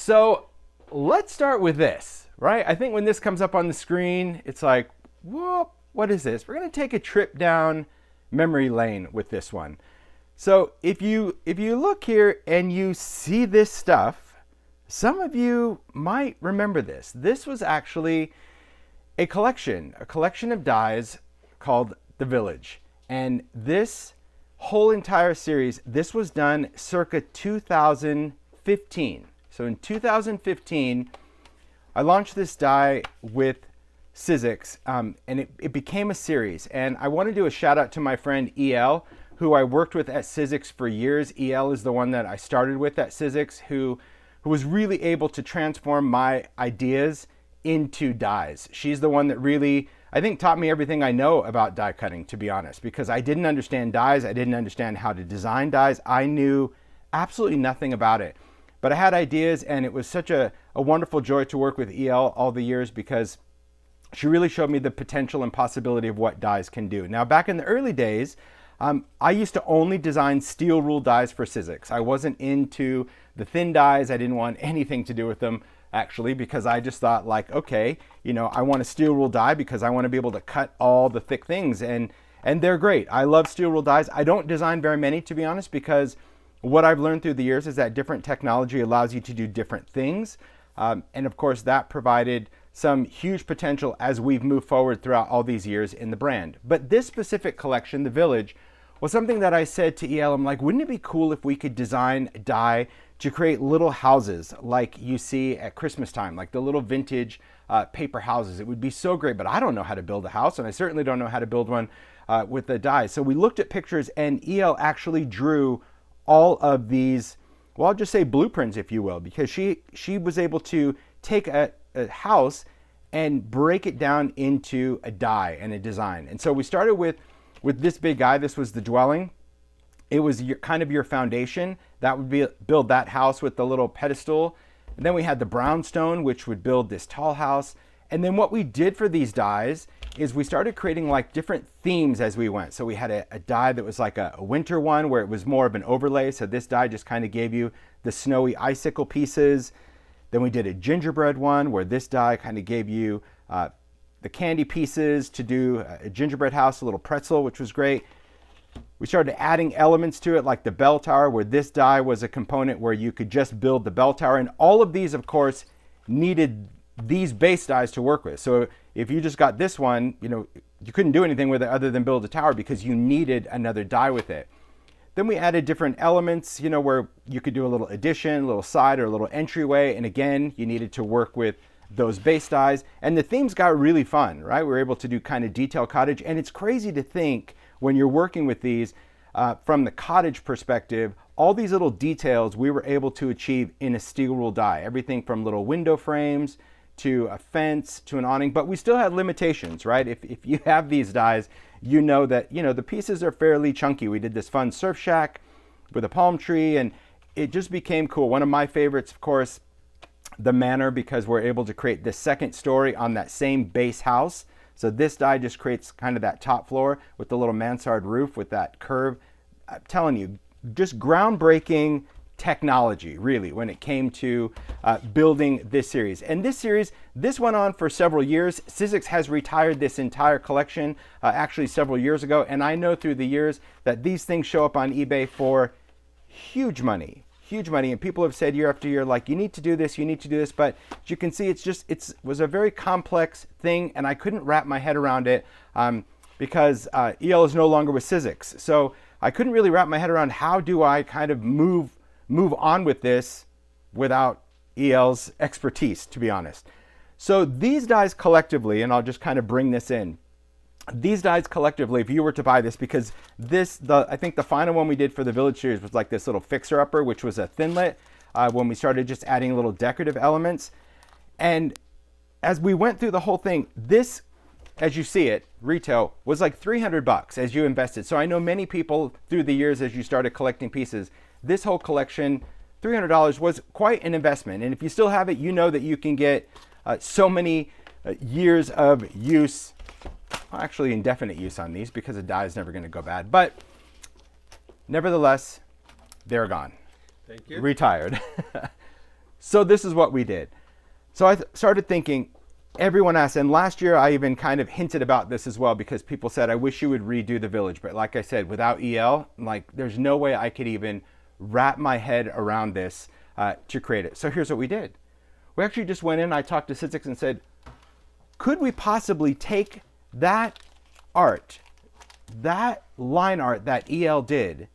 So let's start with this, right? I think when this comes up on the screen, it's like, whoop, what is this? We're going to take a trip down memory lane with this one. So if you look here and you see this stuff, some of you might remember this. This was actually a collection of dies called The Village. And this whole entire series, this was done circa 2015. So in 2015, I launched this die with Sizzix, and it became a series. And I want to do a shout out to my friend EL, who I worked with at Sizzix for years. EL is the one that I started with at Sizzix, who was really able to transform my ideas into dies. She's the one that really, I think, taught me everything I know about die cutting, to be honest, because I didn't understand dies. I didn't understand how to design dies. I knew absolutely nothing about it. But I had ideas, and it was such a wonderful joy to work with EL all the years because she really showed me the potential and possibility of what dies can do. Now, back in the early days, I used to only design steel rule dies for Sizzix. I wasn't into the thin dies. I didn't want anything to do with them, actually, because I just thought, like, okay, you know, I want a steel rule die because I want to be able to cut all the thick things, and they're great. I love steel rule dies. I don't design very many, to be honest, because what I've learned through the years is that different technology allows you to do different things. And of course, that provided some huge potential as we've moved forward throughout all these years in the brand. But this specific collection, The Village, was something that I said to EL, I'm like, wouldn't it be cool if we could design a die to create little houses like you see at Christmas time, like the little vintage paper houses? It would be so great, but I don't know how to build a house, and I certainly don't know how to build one with the die. So we looked at pictures, and EL actually drew all of these, well, I'll just say blueprints, if you will, because she was able to take a house and break it down into a die and a design. And so we started with this big guy. This was the dwelling. It was kind of your foundation. That would be build that house with the little pedestal. And then we had the brownstone, which would build this tall house. And then what we did for these dies is we started creating like different themes as we went. So we had a die that was like a winter one where it was more of an overlay. So this die just kind of gave you the snowy icicle pieces. Then we did a gingerbread one where this die kind of gave you the candy pieces to do a gingerbread house, a little pretzel, which was great. We started adding elements to it like the bell tower, where this die was a component where you could just build the bell tower. And all of these, of course, needed these base dies to work with. So if you just got this one, you know, you couldn't do anything with it other than build a tower because you needed another die with it. Then we added different elements, you know, where you could do a little addition, a little side, or a little entryway. And again, you needed to work with those base dies. And the themes got really fun, right? We were able to do kind of detail cottage. And it's crazy to think when you're working with these from the cottage perspective, all these little details we were able to achieve in a steel rule die. Everything from little window frames to a fence to an awning, but we still had limitations, right? If you have these dies, you know that, you know, the pieces are fairly chunky. We did this fun surf shack with a palm tree, and it just became cool. One of my favorites, of course, the manor, because we're able to create this second story on that same base house. So this die just creates kind of that top floor with the little mansard roof with that curve. I'm telling you, just groundbreaking technology, really, when it came to building this series. And this series, this went on for several years. Sizzix has retired this entire collection actually several years ago. And I know through the years that these things show up on eBay for huge money. Huge money, and people have said year after year, like, you need to do this, you need to do this. But as you can see, it was a very complex thing, and I couldn't wrap my head around it because EL is no longer with Sizzix. So I couldn't really wrap my head around how do I kind of move on with this without EL's expertise, to be honest. So these dies collectively, and I'll just kind of bring this in. These dies collectively, if you were to buy this, because I think the final one we did for the Village series was like this little fixer-upper, which was a thinlet, when we started just adding little decorative elements. And as we went through the whole thing, this, as you see it, retail, was like $300 as you invested. So I know many people through the years as you started collecting pieces, this whole collection, $300 was quite an investment. And if you still have it, you know that you can get so many years of use, well, actually indefinite use on these because a die is never going to go bad. But nevertheless, they're gone. Thank you. Retired. So this is what we did. So I started thinking, everyone asked, and last year I even kind of hinted about this as well because people said, I wish you would redo the village. But like I said, without EL, like there's no way I could even wrap my head around this to create it. So here's what we did. We actually just went in, I talked to Sizzix and said, could we possibly take that art, that line art that EL did,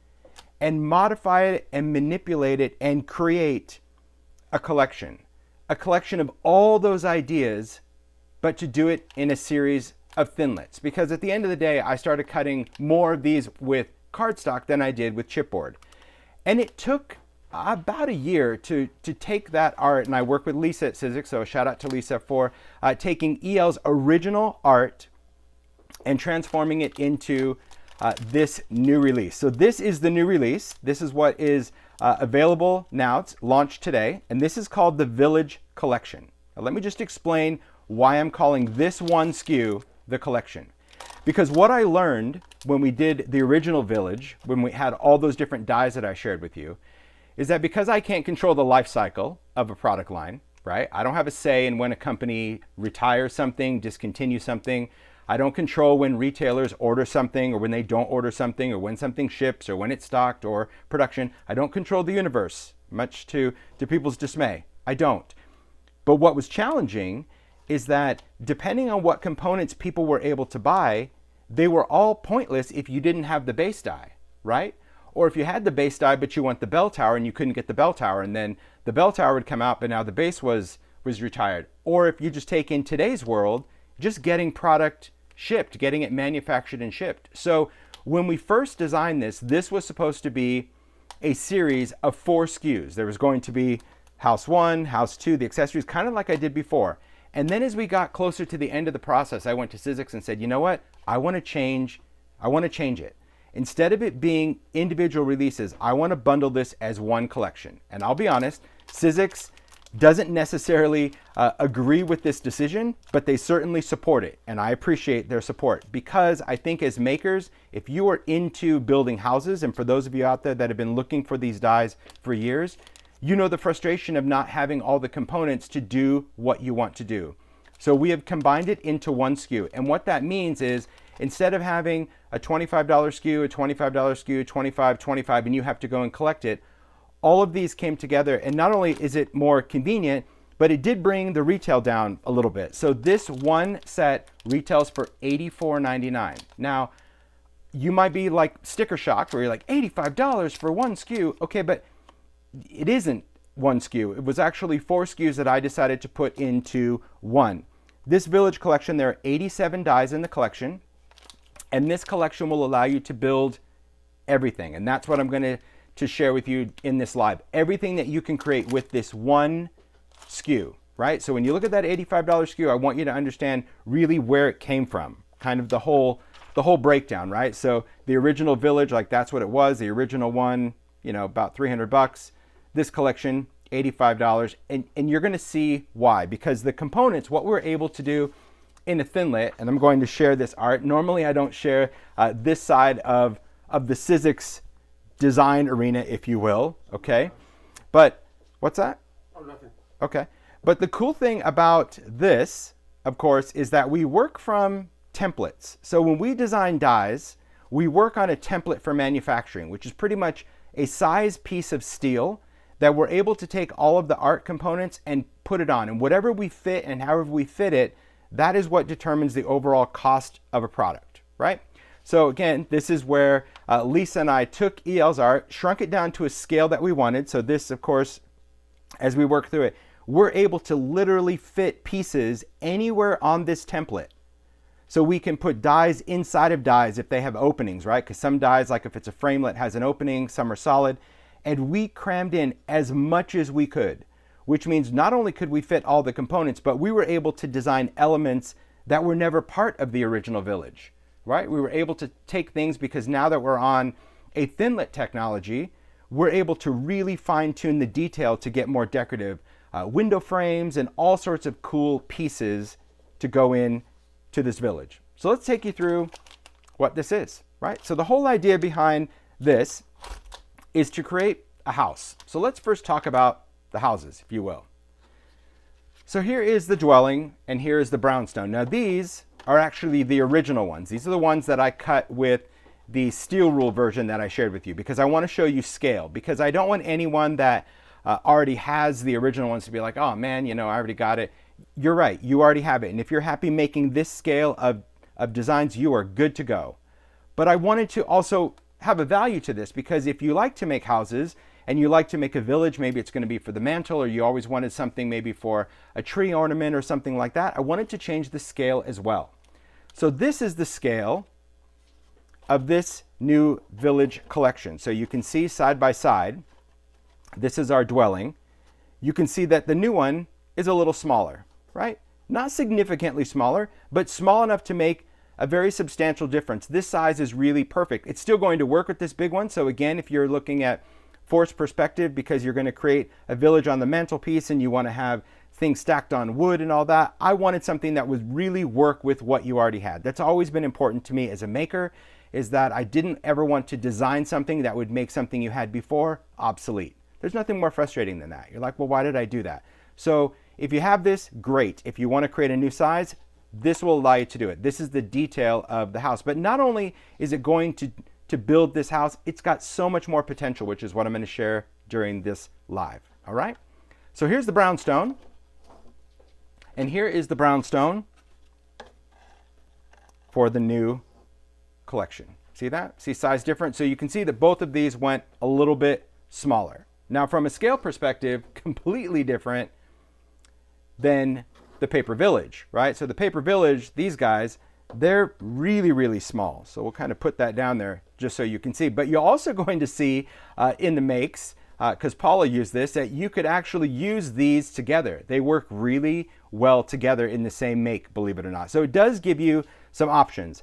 and modify it and manipulate it and create a collection of all those ideas, but to do it in a series of thinlits. Because at the end of the day, I started cutting more of these with cardstock than I did with chipboard. And it took about a year to take that art, and I work with Lisa at Sizzix, so a shout out to Lisa for taking EL's original art and transforming it into this new release. So this is the new release. This is what is available now. It's launched today, and this is called the Village Collection. Now, let me just explain why I'm calling this one SKU the collection. Because what I learned when we did the original Village, when we had all those different dyes that I shared with you, is that because I can't control the life cycle of a product line, right? I don't have a say in when a company retires something, discontinues something. I don't control when retailers order something or when they don't order something or when something ships or when it's stocked or production. I don't control the universe, much to people's dismay. I don't. But what was challenging is that depending on what components people were able to buy, they were all pointless if you didn't have the base die, right? Or if you had the base die but you want the bell tower and you couldn't get the bell tower, and then the bell tower would come out but now the base was retired. Or if you just take in today's world, just getting product shipped, getting it manufactured and shipped. So when we first designed this, this was supposed to be a series of 4 SKUs. There was going to be house 1, house 2, the accessories, kind of like I did before. And then as we got closer to the end of the process, I went to Sizzix and said, you know what? I want to change it. Instead of it being individual releases, I want to bundle this as one collection. And I'll be honest, Sizzix doesn't necessarily agree with this decision, but they certainly support it. And I appreciate their support because I think as makers, if you are into building houses, and for those of you out there that have been looking for these dies for years, you know the frustration of not having all the components to do what you want to do. So we have combined it into one SKU. And what that means is instead of having a $25 SKU, a $25 SKU, $25, and you have to go and collect it, all of these came together, and not only is it more convenient, but it did bring the retail down a little bit. So this one set retails for $84.99. Now, you might be like sticker shocked where you're like, $85 for one SKU. Okay, but it isn't one SKU. It was actually 4 SKUs that I decided to put into one. This Village collection, there are 87 dies in the collection, and this collection will allow you to build everything. And that's what I'm going to share with you in this live. Everything that you can create with this one SKU, right? So when you look at that $85 SKU, I want you to understand really where it came from, kind of the whole breakdown, right? So the original Village, like that's what it was. The original one, you know, about $300. This collection, $85. And you're going to see why, because the components, what we're able to do in a thinlit, and I'm going to share this art. Normally I don't share this side of the Sizzix design arena, if you will, okay? But what's that? Oh, nothing. Okay. But the cool thing about this, of course, is that we work from templates. So when we design dies, we work on a template for manufacturing, which is pretty much a size piece of steel that we're able to take all of the art components and put it on. And whatever we fit and however we fit it, that is what determines the overall cost of a product, right? So again, this is where Lisa and I took EL's art, shrunk it down to a scale that we wanted. So this, of course, as we work through it, we're able to literally fit pieces anywhere on this template. So we can put dies inside of dies if they have openings, right? Because some dies, like if it's a framelit, has an opening, some are solid. And we crammed in as much as we could, which means not only could we fit all the components, but we were able to design elements that were never part of the original Village, right? We were able to take things, because now that we're on a thinlit technology, we're able to really fine tune the detail to get more decorative window frames and all sorts of cool pieces to go in to this Village. So let's take you through what this is, right? So the whole idea behind this is to create a house. So let's first talk about the houses, if you will. So here is the dwelling, and here is the brownstone. Now these are actually the original ones. These are the ones that I cut with the steel rule version that I shared with you, because I want to show you scale, because I don't want anyone that already has the original ones to be like, oh man, you know, I already got it. You're right, you already have it. And if you're happy making this scale of designs, you are good to go. But I wanted to also have a value to this, because if you like to make houses and you like to make a village, maybe it's going to be for the mantle, or you always wanted something maybe for a tree ornament or something like that, I wanted to change the scale as well. So this is the scale of this new village collection. So you can see side by side, this is our dwelling. You can see that the new one is a little smaller, right? Not significantly smaller, but small enough to make a very substantial difference. This size is really perfect. It's still going to work with this big one. So again, if you're looking at forced perspective because you're going to create a village on the mantelpiece and you want to have things stacked on wood and all that, I wanted something that would really work with what you already had. That's always been important to me as a maker, is that I didn't ever want to design something that would make something you had before obsolete. There's nothing more frustrating than that. You're like, well, why did I do that? So if you have this, great. If you want to create a new size, this will allow you to do it. This is the detail of the house. But not only is it going to build this house, it's got so much more potential, which is what I'm going to share during this live. All right? So here's the brownstone. And here is the brownstone for the new collection. See that? See size difference? So you can see that both of these went a little bit smaller. Now from a scale perspective, completely different than the Paper Village, right? So the Paper Village, these guys, they're really, really small. So we'll kind of put that down there just so you can see. But you're also going to see in the makes, because Paula used this, that you could actually use these together. They work really well together in the same make, believe it or not. So it does give you some options.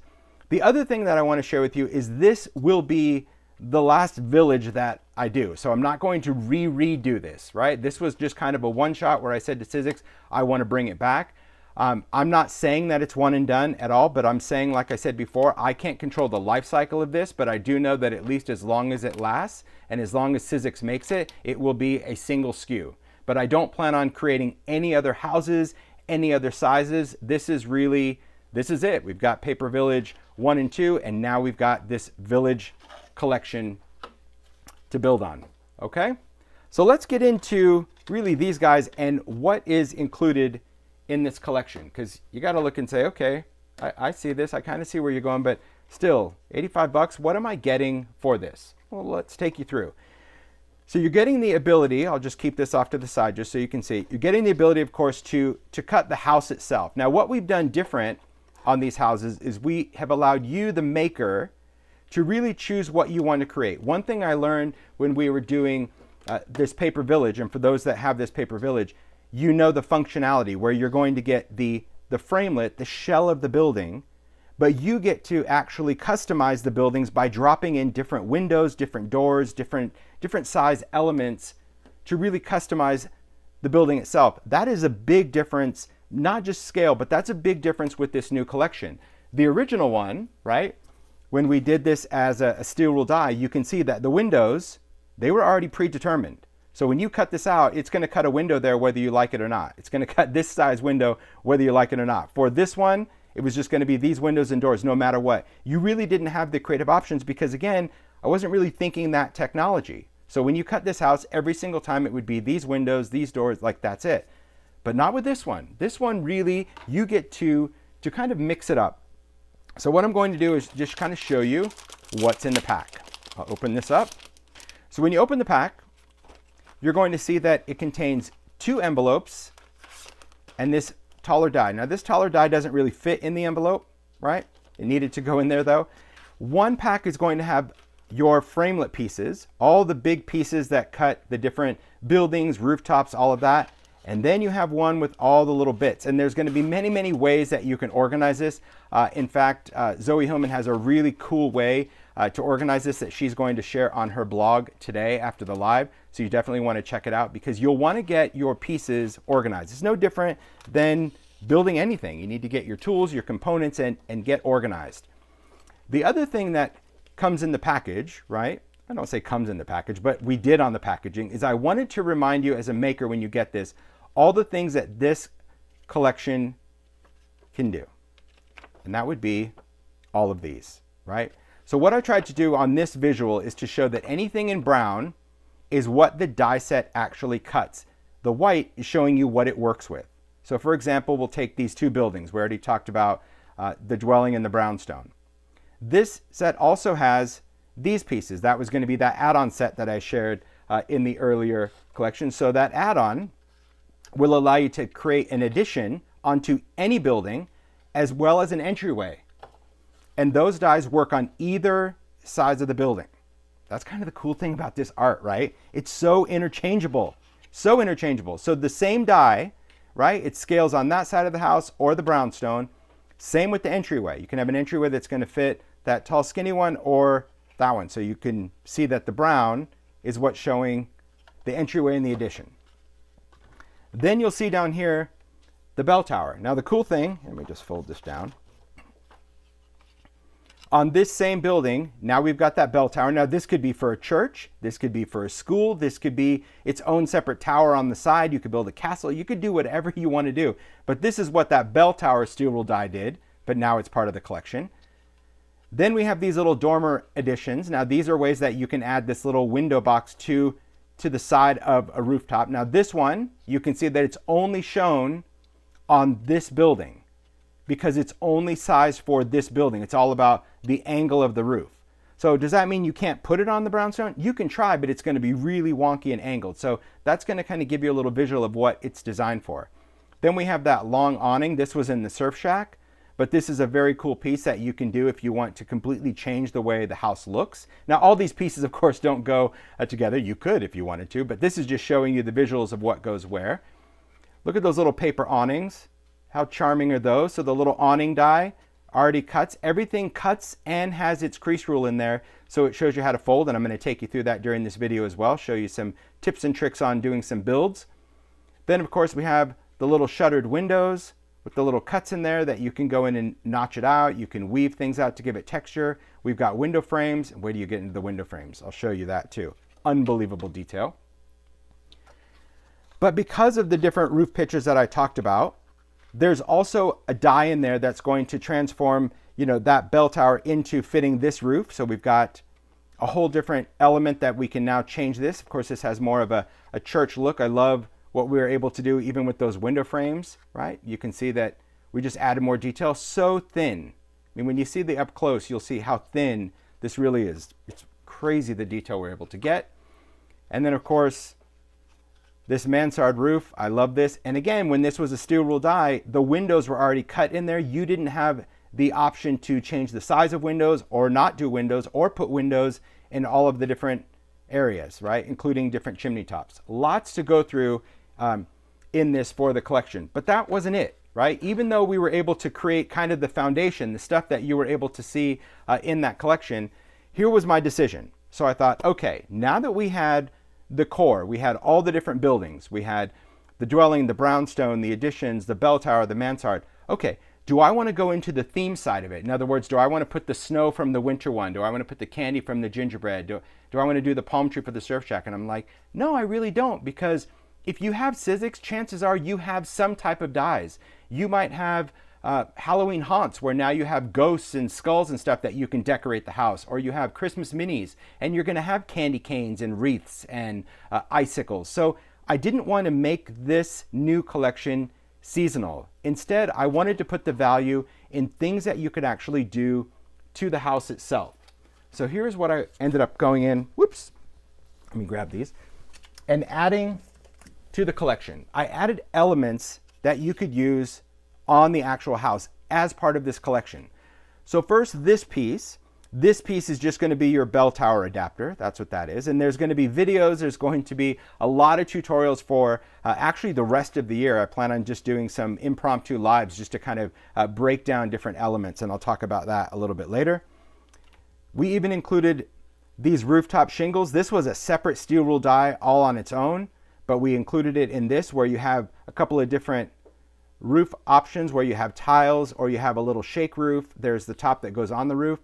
The other thing that I want to share with you is this will be the last village that I do. So I'm not going to redo this, right? This was just kind of a one shot where I said to Sizzix, I want to bring it back. I'm not saying that it's one and done at all, but I'm saying, like I said before, I can't control the life cycle of this, but I do know that at least as long as it lasts and as long as Sizzix makes it, it will be a single SKU. But I don't plan on creating any other houses, any other sizes. This is it. We've got Paper Village 1 and 2, and now we've got this village collection to build on. Okay? So let's get into really these guys and what is included in this collection, because you got to look and say, okay, I see this, I kind of see where you're going, but still, 85 bucks, what am I getting for this? Well, let's take you through. So you're getting the ability, I'll just keep this off to the side just so you can see, you're getting the ability, of course, to cut the house itself. Now, what we've done different on these houses is we have allowed you, the maker, to really choose what you want to create. One thing I learned when we were doing this Paper Village, and for those that have this Paper Village, you know the functionality where you're going to get the framelit, the shell of the building, but you get to actually customize the buildings by dropping in different windows, different doors, different size elements to really customize the building itself. That is a big difference, not just scale, but that's a big difference with this new collection. The original one, right, when we did this as a steel rule die, you can see that the windows, they were already predetermined. So when you cut this out, it's going to cut a window there whether you like it or not. It's going to cut this size window whether you like it or not. For this one, it was just going to be these windows and doors no matter what. You really didn't have the creative options because, again, I wasn't really thinking that technology. So when you cut this house, every single time it would be these windows, these doors, like that's it. But not with this one. This one really, you get to kind of mix it up. So what I'm going to do is just kind of show you what's in the pack. I'll open this up. So when you open the pack, you're going to see that it contains 2 envelopes and this taller die. Now this taller die doesn't really fit in the envelope, right? It needed to go in there though. One pack is going to have your framelit pieces, all the big pieces that cut the different buildings, rooftops, all of that. And then you have one with all the little bits. And there's going to be many, many ways that you can organize this. In fact, Zoe Hillman has a really cool way to organize this that she's going to share on her blog today after the live. So you definitely want to check it out because you'll want to get your pieces organized. It's no different than building anything. You need to get your tools, your components, and get organized. The other thing that comes in the package, right? I don't say comes in the package, but we did on the packaging, is I wanted to remind you as a maker when you get this, all the things that this collection can do. And that would be all of these, right? So what I tried to do on this visual is to show that anything in brown is what the die set actually cuts. The white is showing you what it works with. So for example, we'll take these two buildings. We already talked about the dwelling and the brownstone. This set also has these pieces. That was going to be that add-on set that I shared in the earlier collection. So that add-on will allow you to create an addition onto any building as well as an entryway. And those dies work on either sides of the building. That's kind of the cool thing about this art, right? It's so interchangeable, so interchangeable. So the same die, right? It scales on that side of the house or the brownstone. Same with the entryway. You can have an entryway that's going to fit that tall, skinny one or that one. So you can see that the brown is what's showing the entryway and the addition. Then you'll see down here the bell tower. Now the cool thing, let me just fold this down. On this same building, now we've got that bell tower. Now this could be for a church, this could be for a school, this could be its own separate tower on the side. You could build a castle, you could do whatever you want to do. But this is what that bell tower steel wool die did, but now it's part of the collection. Then we have these little dormer additions. Now these are ways that you can add this little window box to the side of a rooftop. Now this one, you can see that it's only shown on this building because it's only sized for this building. It's all about the angle of the roof. So does that mean you can't put it on the brownstone? You can try, but it's going to be really wonky and angled. So that's going to kind of give you a little visual of what it's designed for. Then we have that long awning. This was in the Surf Shack, but this is a very cool piece that you can do if you want to completely change the way the house looks. Now all these pieces of course don't go together. You could if you wanted to, but this is just showing you the visuals of what goes where. Look at those little paper awnings. How charming are those? So the little awning die already cuts. Everything cuts and has its crease rule in there. So it shows you how to fold, and I'm going to take you through that during this video as well. Show you some tips and tricks on doing some builds. Then of course we have the little shuttered windows with the little cuts in there that you can go in and notch it out. You can weave things out to give it texture. We've got window frames. Where do you get into the window frames? I'll show you that too. Unbelievable detail. But because of the different roof pitches that I talked about, there's also a die in there that's going to transform, that bell tower into fitting this roof. So we've got a whole different element that we can now change this. Of course, this has more of a church look. I love what we were able to do even with those window frames, right? You can see that we just added more detail. So thin. I mean, when you see the up close, you'll see how thin this really is. It's crazy the detail we're able to get. And then of course, this mansard roof, I love this. And again, when this was a steel wool die, the windows were already cut in there. You didn't have the option to change the size of windows or not do windows or put windows in all of the different areas, right? Including different chimney tops. Lots to go through in this for the collection, but that wasn't it, right? Even though we were able to create kind of the foundation, the stuff that you were able to see in that collection, here was my decision. So I thought, okay, now that we had the core, we had all the different buildings, we had the dwelling, the brownstone, the additions, the bell tower, the mansard. Okay, do I want to go into the theme side of it? In other words, do I want to put the snow from the winter one? Do I want to put the candy from the gingerbread? Do I want to do the palm tree for the Surf Shack? And I'm like, no, I really don't, because if you have Sizzix, chances are you have some type of dies. You might have Halloween haunts where now you have ghosts and skulls and stuff that you can decorate the house, or you have Christmas minis and you're going to have candy canes and wreaths and icicles. So I didn't want to make this new collection seasonal. Instead, I wanted to put the value in things that you could actually do to the house itself. So here's what I ended up going in. Whoops. Let me grab these. And adding to the collection. I added elements that you could use on the actual house as part of this collection. So first, this piece is just going to be your bell tower adapter. That's what that is. And there's going to be videos. There's going to be a lot of tutorials for actually the rest of the year. I plan on just doing some impromptu lives just to kind of break down different elements. And I'll talk about that a little bit later. We even included these rooftop shingles. This was a separate steel wool die all on its own, but we included it in this where you have a couple of different roof options where you have tiles or you have a little shake roof. There's the top that goes on the roof.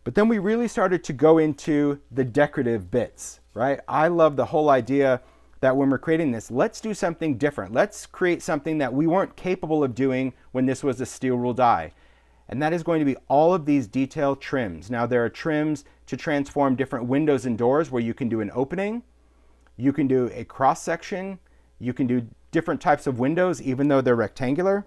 But then we really started to go into the decorative bits, right? I love the whole idea that when we're creating this, let's do something different. Let's create something that we weren't capable of doing when this was a steel rule die. And that is going to be all of these detail trims. Now there are trims to transform different windows and doors where you can do an opening, you can do a cross section, you can do different types of windows even though they're rectangular.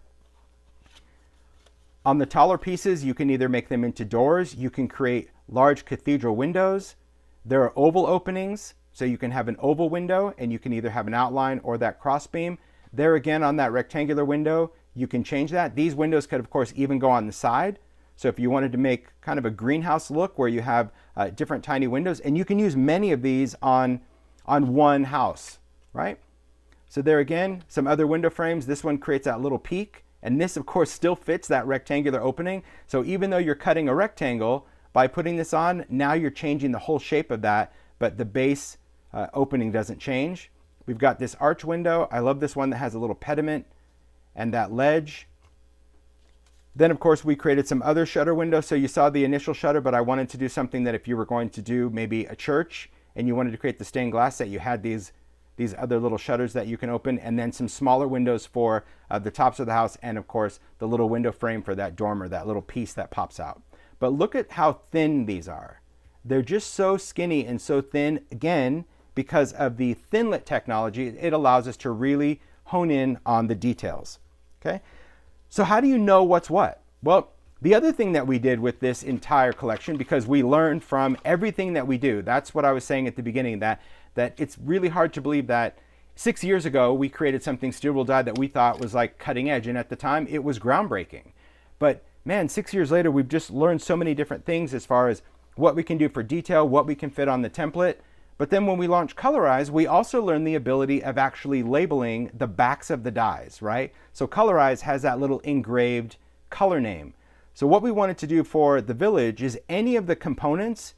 On the taller pieces, you can either make them into doors, you can create large cathedral windows. There are oval openings, so you can have an oval window and you can either have an outline or that cross beam. There again, on that rectangular window, you can change that. These windows could of course even go on the side. So if you wanted to make kind of a greenhouse look where you have different tiny windows, and you can use many of these on one house, right? So there again, some other window frames. This one creates that little peak. And this, of course, still fits that rectangular opening. So even though you're cutting a rectangle, by putting this on, now you're changing the whole shape of that, but the base opening doesn't change. We've got this arch window. I love this one that has a little pediment and that ledge. Then, of course, we created some other shutter windows. So you saw the initial shutter, but I wanted to do something that if you were going to do maybe a church and you wanted to create the stained glass, that you had these other little shutters that you can open, and then some smaller windows for the tops of the house, and of course the little window frame for that dormer, that little piece that pops out. But look at how thin these are. They're just so skinny and so thin, again, because of the thinlet technology. It allows us to really hone in on the details. Okay, so how do you know what's what? Well, the other thing that we did with this entire collection, because we learned from everything that we do, that's what I was saying at the beginning, that it's really hard to believe that 6 years ago we created something steel rule die that we thought was like cutting edge, and at the time it was groundbreaking. But man, 6 years later we've just learned so many different things as far as what we can do for detail, what we can fit on the template. But then when we launched Colorize, we also learned the ability of actually labeling the backs of the dies, right? So Colorize has that little engraved color name. So what we wanted to do for the village is any of the components,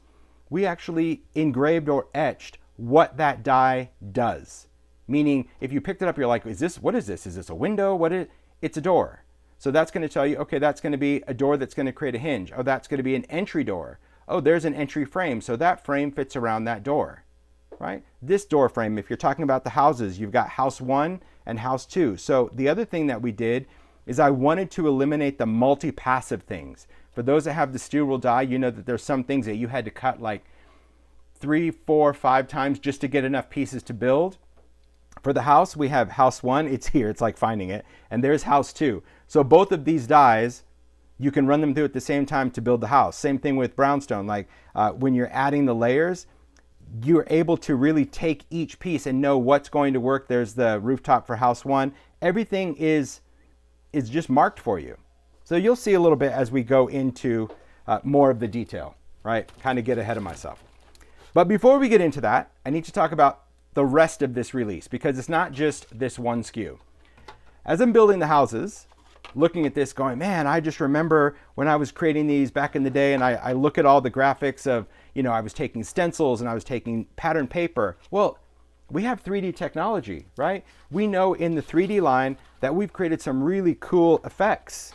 we actually engraved or etched what that die does. Meaning if you picked it up, you're like, what is this? Is this a window? It's a door. So that's going to tell you, okay, that's going to be a door that's going to create a hinge. Oh, that's going to be an entry door. Oh, there's an entry frame. So that frame fits around that door, right? This door frame, if you're talking about the houses, you've got house 1 and house 2. So the other thing that we did is I wanted to eliminate the multi-passive things. For those that have the steel rule die, you know that there's some things that you had to cut like 3, 4, 5 times just to get enough pieces to build. For the house, we have house 1, it's here, it's like finding it, and there's house 2. So both of these dies, you can run them through at the same time to build the house. Same thing with brownstone, like when you're adding the layers, you're able to really take each piece and know what's going to work. There's the rooftop for house 1. Everything is just marked for you. So you'll see a little bit as we go into more of the detail, right? Kind of get ahead of myself. But before we get into that, I need to talk about the rest of this release, because it's not just this one SKU. As I'm building the houses, looking at this going, man, I just remember when I was creating these back in the day, and I look at all the graphics of, I was taking stencils and I was taking pattern paper. Well, we have 3D technology, right? We know in the 3D line that we've created some really cool effects,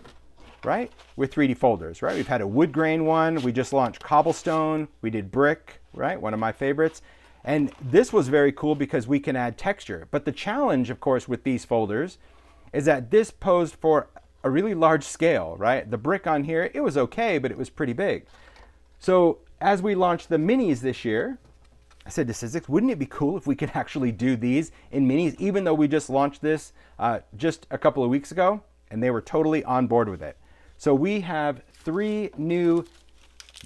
right? With 3D folders, right? We've had a wood grain one. We just launched cobblestone. We did brick, right? One of my favorites. And this was very cool because we can add texture. But the challenge, of course, with these folders is that this posed for a really large scale, right? The brick on here, it was okay, but it was pretty big. So as we launched the minis this year, I said to Sizzix, wouldn't it be cool if we could actually do these in minis, even though we just launched this just a couple of weeks ago, and they were totally on board with it. So we have 3 new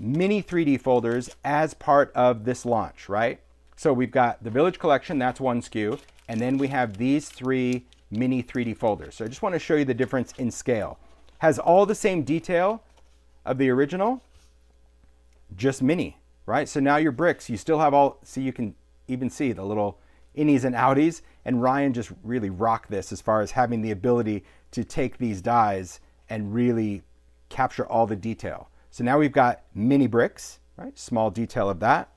mini 3D folders as part of this launch, right? So we've got the Village Collection, that's one SKU, and then we have these 3 mini 3D folders. So I just want to show you the difference in scale. Has all the same detail of the original, just mini, right? So now your bricks, you still have all, see, you can even see the little innies and outies, and Ryan just really rocked this as far as having the ability to take these dies and really capture all the detail. So now we've got mini bricks, right? Small detail of that.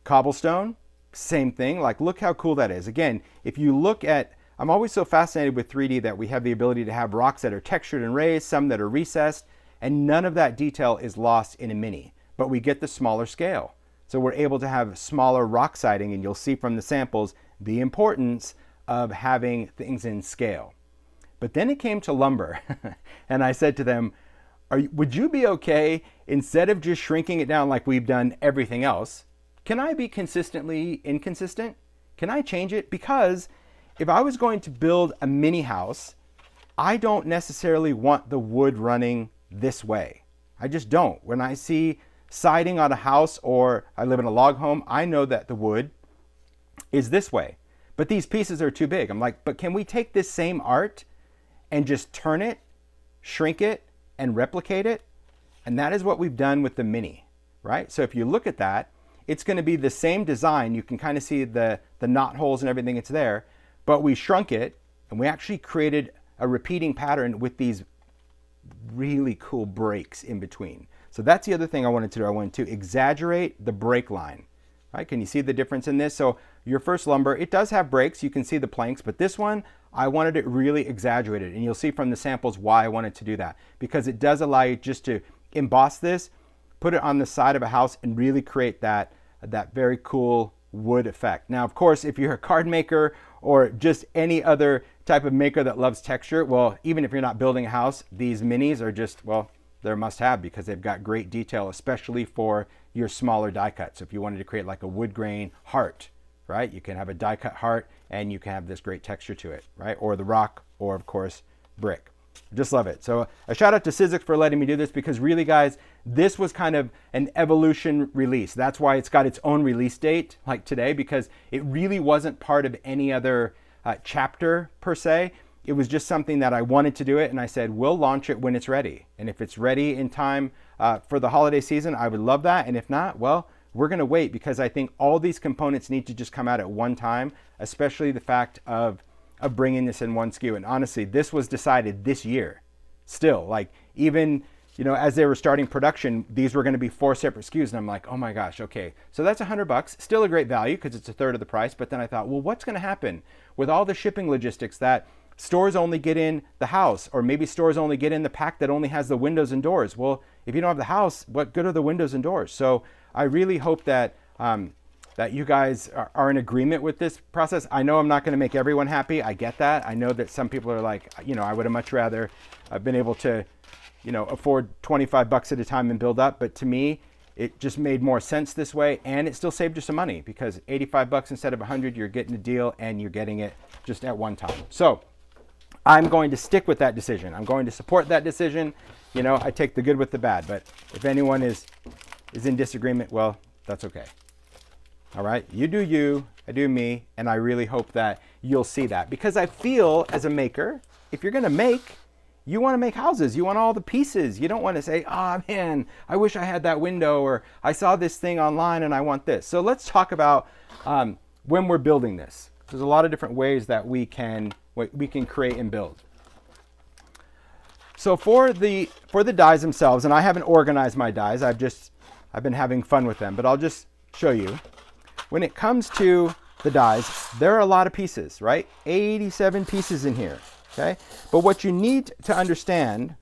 Cobblestone, same thing. Like, look how cool that is. Again, if you look at, I'm always so fascinated with 3D that we have the ability to have rocks that are textured and raised, some that are recessed. and none of that detail is lost in a Mini, but we get the smaller scale. So we're able to have smaller rock siding, and you'll see from the samples the importance of having things in scale. But then it came to lumber, and I said to them, would you be okay, instead of just shrinking it down like we've done everything else, can I be consistently inconsistent? Can I change it? Because if I was going to build a mini house, I don't necessarily want the wood running this way. I just don't. When I see siding on a house, or I live in a log home, I know that the wood is this way. But these pieces are too big. I'm like, but can we take this same art and just turn it, shrink it, and replicate it? And that is what we've done with the Mini, right? So if you look at that, it's going to be the same design. You can kind of see the knot holes and everything, it's there, but we shrunk it, and we actually created a repeating pattern with these really cool breaks in between. So that's the other thing I wanted to do. I wanted to exaggerate the break line, right? Can you see the difference in this? So your first lumber, it does have breaks. You can see the planks, but this one, I wanted it really exaggerated. And you'll see from the samples why I wanted to do that, because it does allow you just to emboss this, put it on the side of a house, and really create that very cool wood effect. Now, of course, if you're a card maker or just any other type of maker that loves texture, well, even if you're not building a house, these Minis are just, well, they're a must-have because they've got great detail, especially for your smaller die cuts. So if you wanted to create like a wood grain heart, right? You can have a die cut heart, and you can have this great texture to it, right? Or the rock, or of course, brick. Just love it. So a shout out to Sizzix for letting me do this, because really, guys, this was kind of an evolution release. That's why it's got its own release date, like today, because it really wasn't part of any other chapter per se. It was just something that I wanted to do it, and I said, we'll launch it when it's ready. And if it's ready in time for the holiday season, I would love that. And if not, well, we're going to wait, because I think all these components need to just come out at one time, especially the fact of bringing this in one SKU. And honestly, this was decided this year. Still, like, even, you know, as they were starting production, these were going to be 4 separate SKUs, and I'm like, oh my gosh, okay. So that's $100, still a great value because it's a third of the price. But then I thought, well, what's going to happen with all the shipping logistics that stores only get in the house, or maybe stores only get in the pack that only has the windows and doors? Well, if you don't have the house, what good are the windows and doors? So I really hope that that you guys are in agreement with this process. I know I'm not going to make everyone happy. I get that. I know that some people are like, you know, I would have much rather been able to, you know, afford $25 at a time and build up. But to me, it just made more sense this way, and it still saved you some money, because $85 instead of $100, you're getting a deal, and you're getting it just at one time. So I'm going to stick with that decision. I'm going to support that decision. You know, I take the good with the bad, but if anyone is in disagreement, well, that's okay. All right, you do you, I do me, and I really hope that you'll see that, because I feel as a maker, if you're gonna make, you wanna make houses, you want all the pieces. You don't wanna say, oh man, I wish I had that window, or I saw this thing online and I want this. So let's talk about when we're building this. There's a lot of different ways that we can create and build. So for the dies themselves, and I haven't organized my dies, I've been having fun with them, but I'll just show you. When it comes to the dies, there are a lot of pieces, right? 87 pieces in here, okay? But what you need to understand,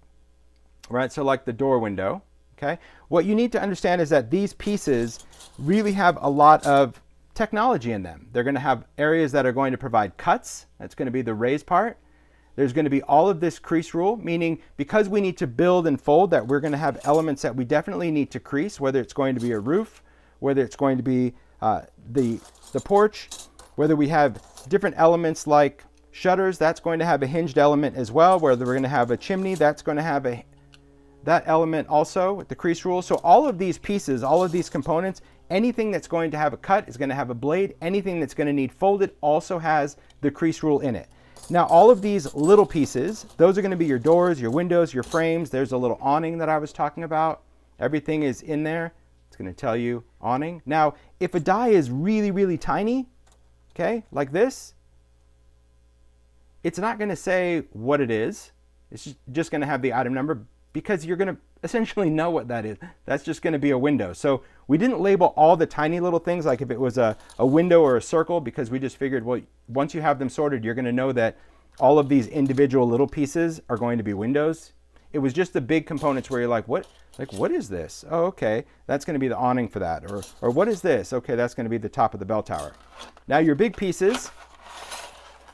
right, so like the door window, okay? What you need to understand is that these pieces really have a lot of technology in them. They're gonna have areas that are going to provide cuts. That's gonna be the raised part. There's gonna be all of this crease rule, meaning because we need to build and fold, that we're gonna have elements that we definitely need to crease, whether it's going to be a roof, whether it's going to be the porch, whether we have different elements like shutters, that's going to have a hinged element as well, whether we're going to have a chimney, that's going to have that element also with the crease rule. So all of these pieces, all of these components, anything that's going to have a cut is going to have a blade. Anything that's going to need folded also has the crease rule in it. Now all of these little pieces, those are going to be your doors, your windows, your frames. There's a little awning that I was talking about. Everything is in there. It's going to tell you awning. Now, if a die is really, really tiny, okay, like this, it's not going to say what it is. It's just going to have the item number, because you're going to essentially know what that is. That's just going to be a window. So we didn't label all the tiny little things like if it was a window or a circle, because we just figured, well, once you have them sorted, you're going to know that all of these individual little pieces are going to be windows. It was just the big components where you're like, what is this? Oh, okay, that's going to be the awning for that. Or what is this? Okay, that's going to be the top of the bell tower. Now your big pieces,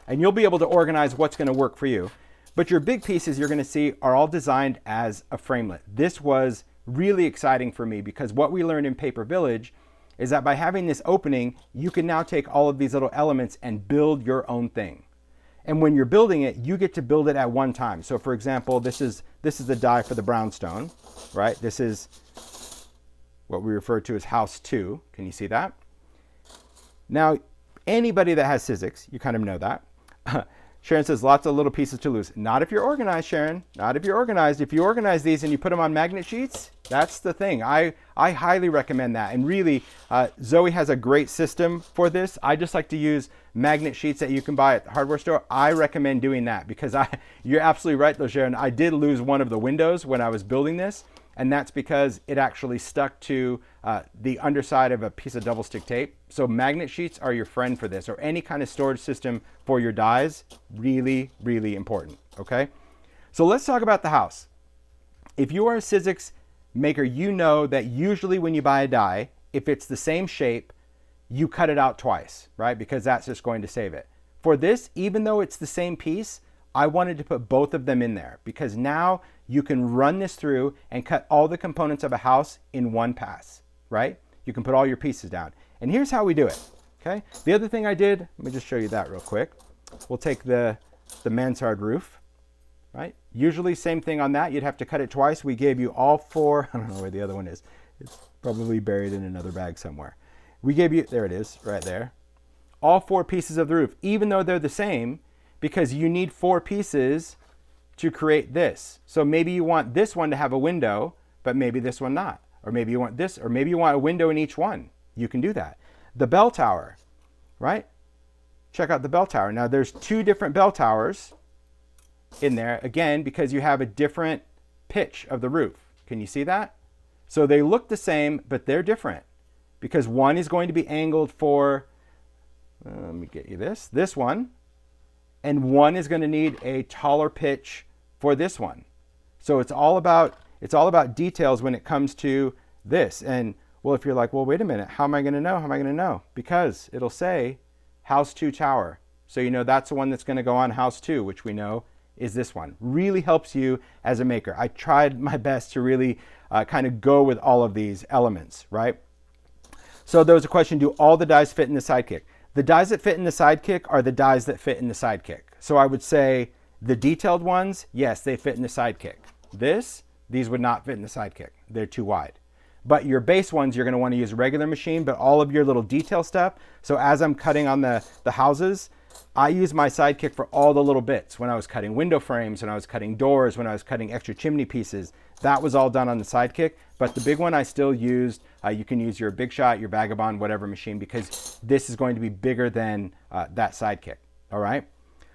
and you'll be able to organize what's going to work for you. But your big pieces you're going to see are all designed as a framelit. This was really exciting for me because what we learned in Paper Village is that by having this opening, you can now take all of these little elements and build your own thing. And when you're building it, you get to build it at one time. So for example, this is the die for the brownstone, right? This is what we refer to as house 2. Can you see that? Now, anybody that has Sizzix, you kind of know that. Sharon says lots of little pieces to lose. Not if you're organized, Sharon. Not if you're organized. If you organize these and you put them on magnet sheets, that's the thing. I highly recommend that. And really, Zoe has a great system for this. I just like to use magnet sheets that you can buy at the hardware store. I recommend doing that because you're absolutely right though, Sharon. I did lose one of the windows when I was building this. And that's because it actually stuck to the underside of a piece of double stick tape. So magnet sheets are your friend for this, or any kind of storage system for your dies. Really, really important, okay? So let's talk about the house. If you are a Sizzix maker, you know that usually when you buy a die, if it's the same shape, you cut it out twice, right? Because that's just going to save it. For this, even though it's the same piece, I wanted to put both of them in there because now you can run this through and cut all the components of a house in one pass, right? You can put all your pieces down. And here's how we do it, okay? The other thing I did, let me just show you that real quick. We'll take the mansard roof, right? Usually same thing on that. You'd have to cut it twice. We gave you all 4, I don't know where the other one is. It's probably buried in another bag somewhere. We gave you, there it is, right there. All 4 pieces of the roof, even though they're the same, because you need 4 pieces to create this. So maybe you want this one to have a window, but maybe this one not. Or maybe you want this, or maybe you want a window in each one. You can do that. The bell tower, right? Check out the bell tower. Now there's 2 different bell towers in there, again, because you have a different pitch of the roof. Can you see that? So they look the same, but they're different because one is going to be angled for, let me get you this one, and one is going to need a taller pitch for this one. So it's all about details when it comes to this. And well, if you're like, well, wait a minute, how am I going to know? How am I going to know? Because it'll say house 2 tower. So you know that's the one that's going to go on house 2, which we know is this one. Really helps you as a maker. I tried my best to really kind of go with all of these elements, right? So there was a question, do all the dies fit in the Sidekick? The dies that fit in the Sidekick are the dies that fit in the Sidekick. So I would say the detailed ones, yes, they fit in the Sidekick. These would not fit in the Sidekick. They're too wide. But your base ones, you're going to want to use a regular machine, but all of your little detail stuff. So as I'm cutting on the houses, I use my Sidekick for all the little bits. When I was cutting window frames, when I was cutting doors, when I was cutting extra chimney pieces, that was all done on the Sidekick. But the big one I still used, you can use your Big Shot, your Vagabond, whatever machine, because this is going to be bigger than that Sidekick, all right?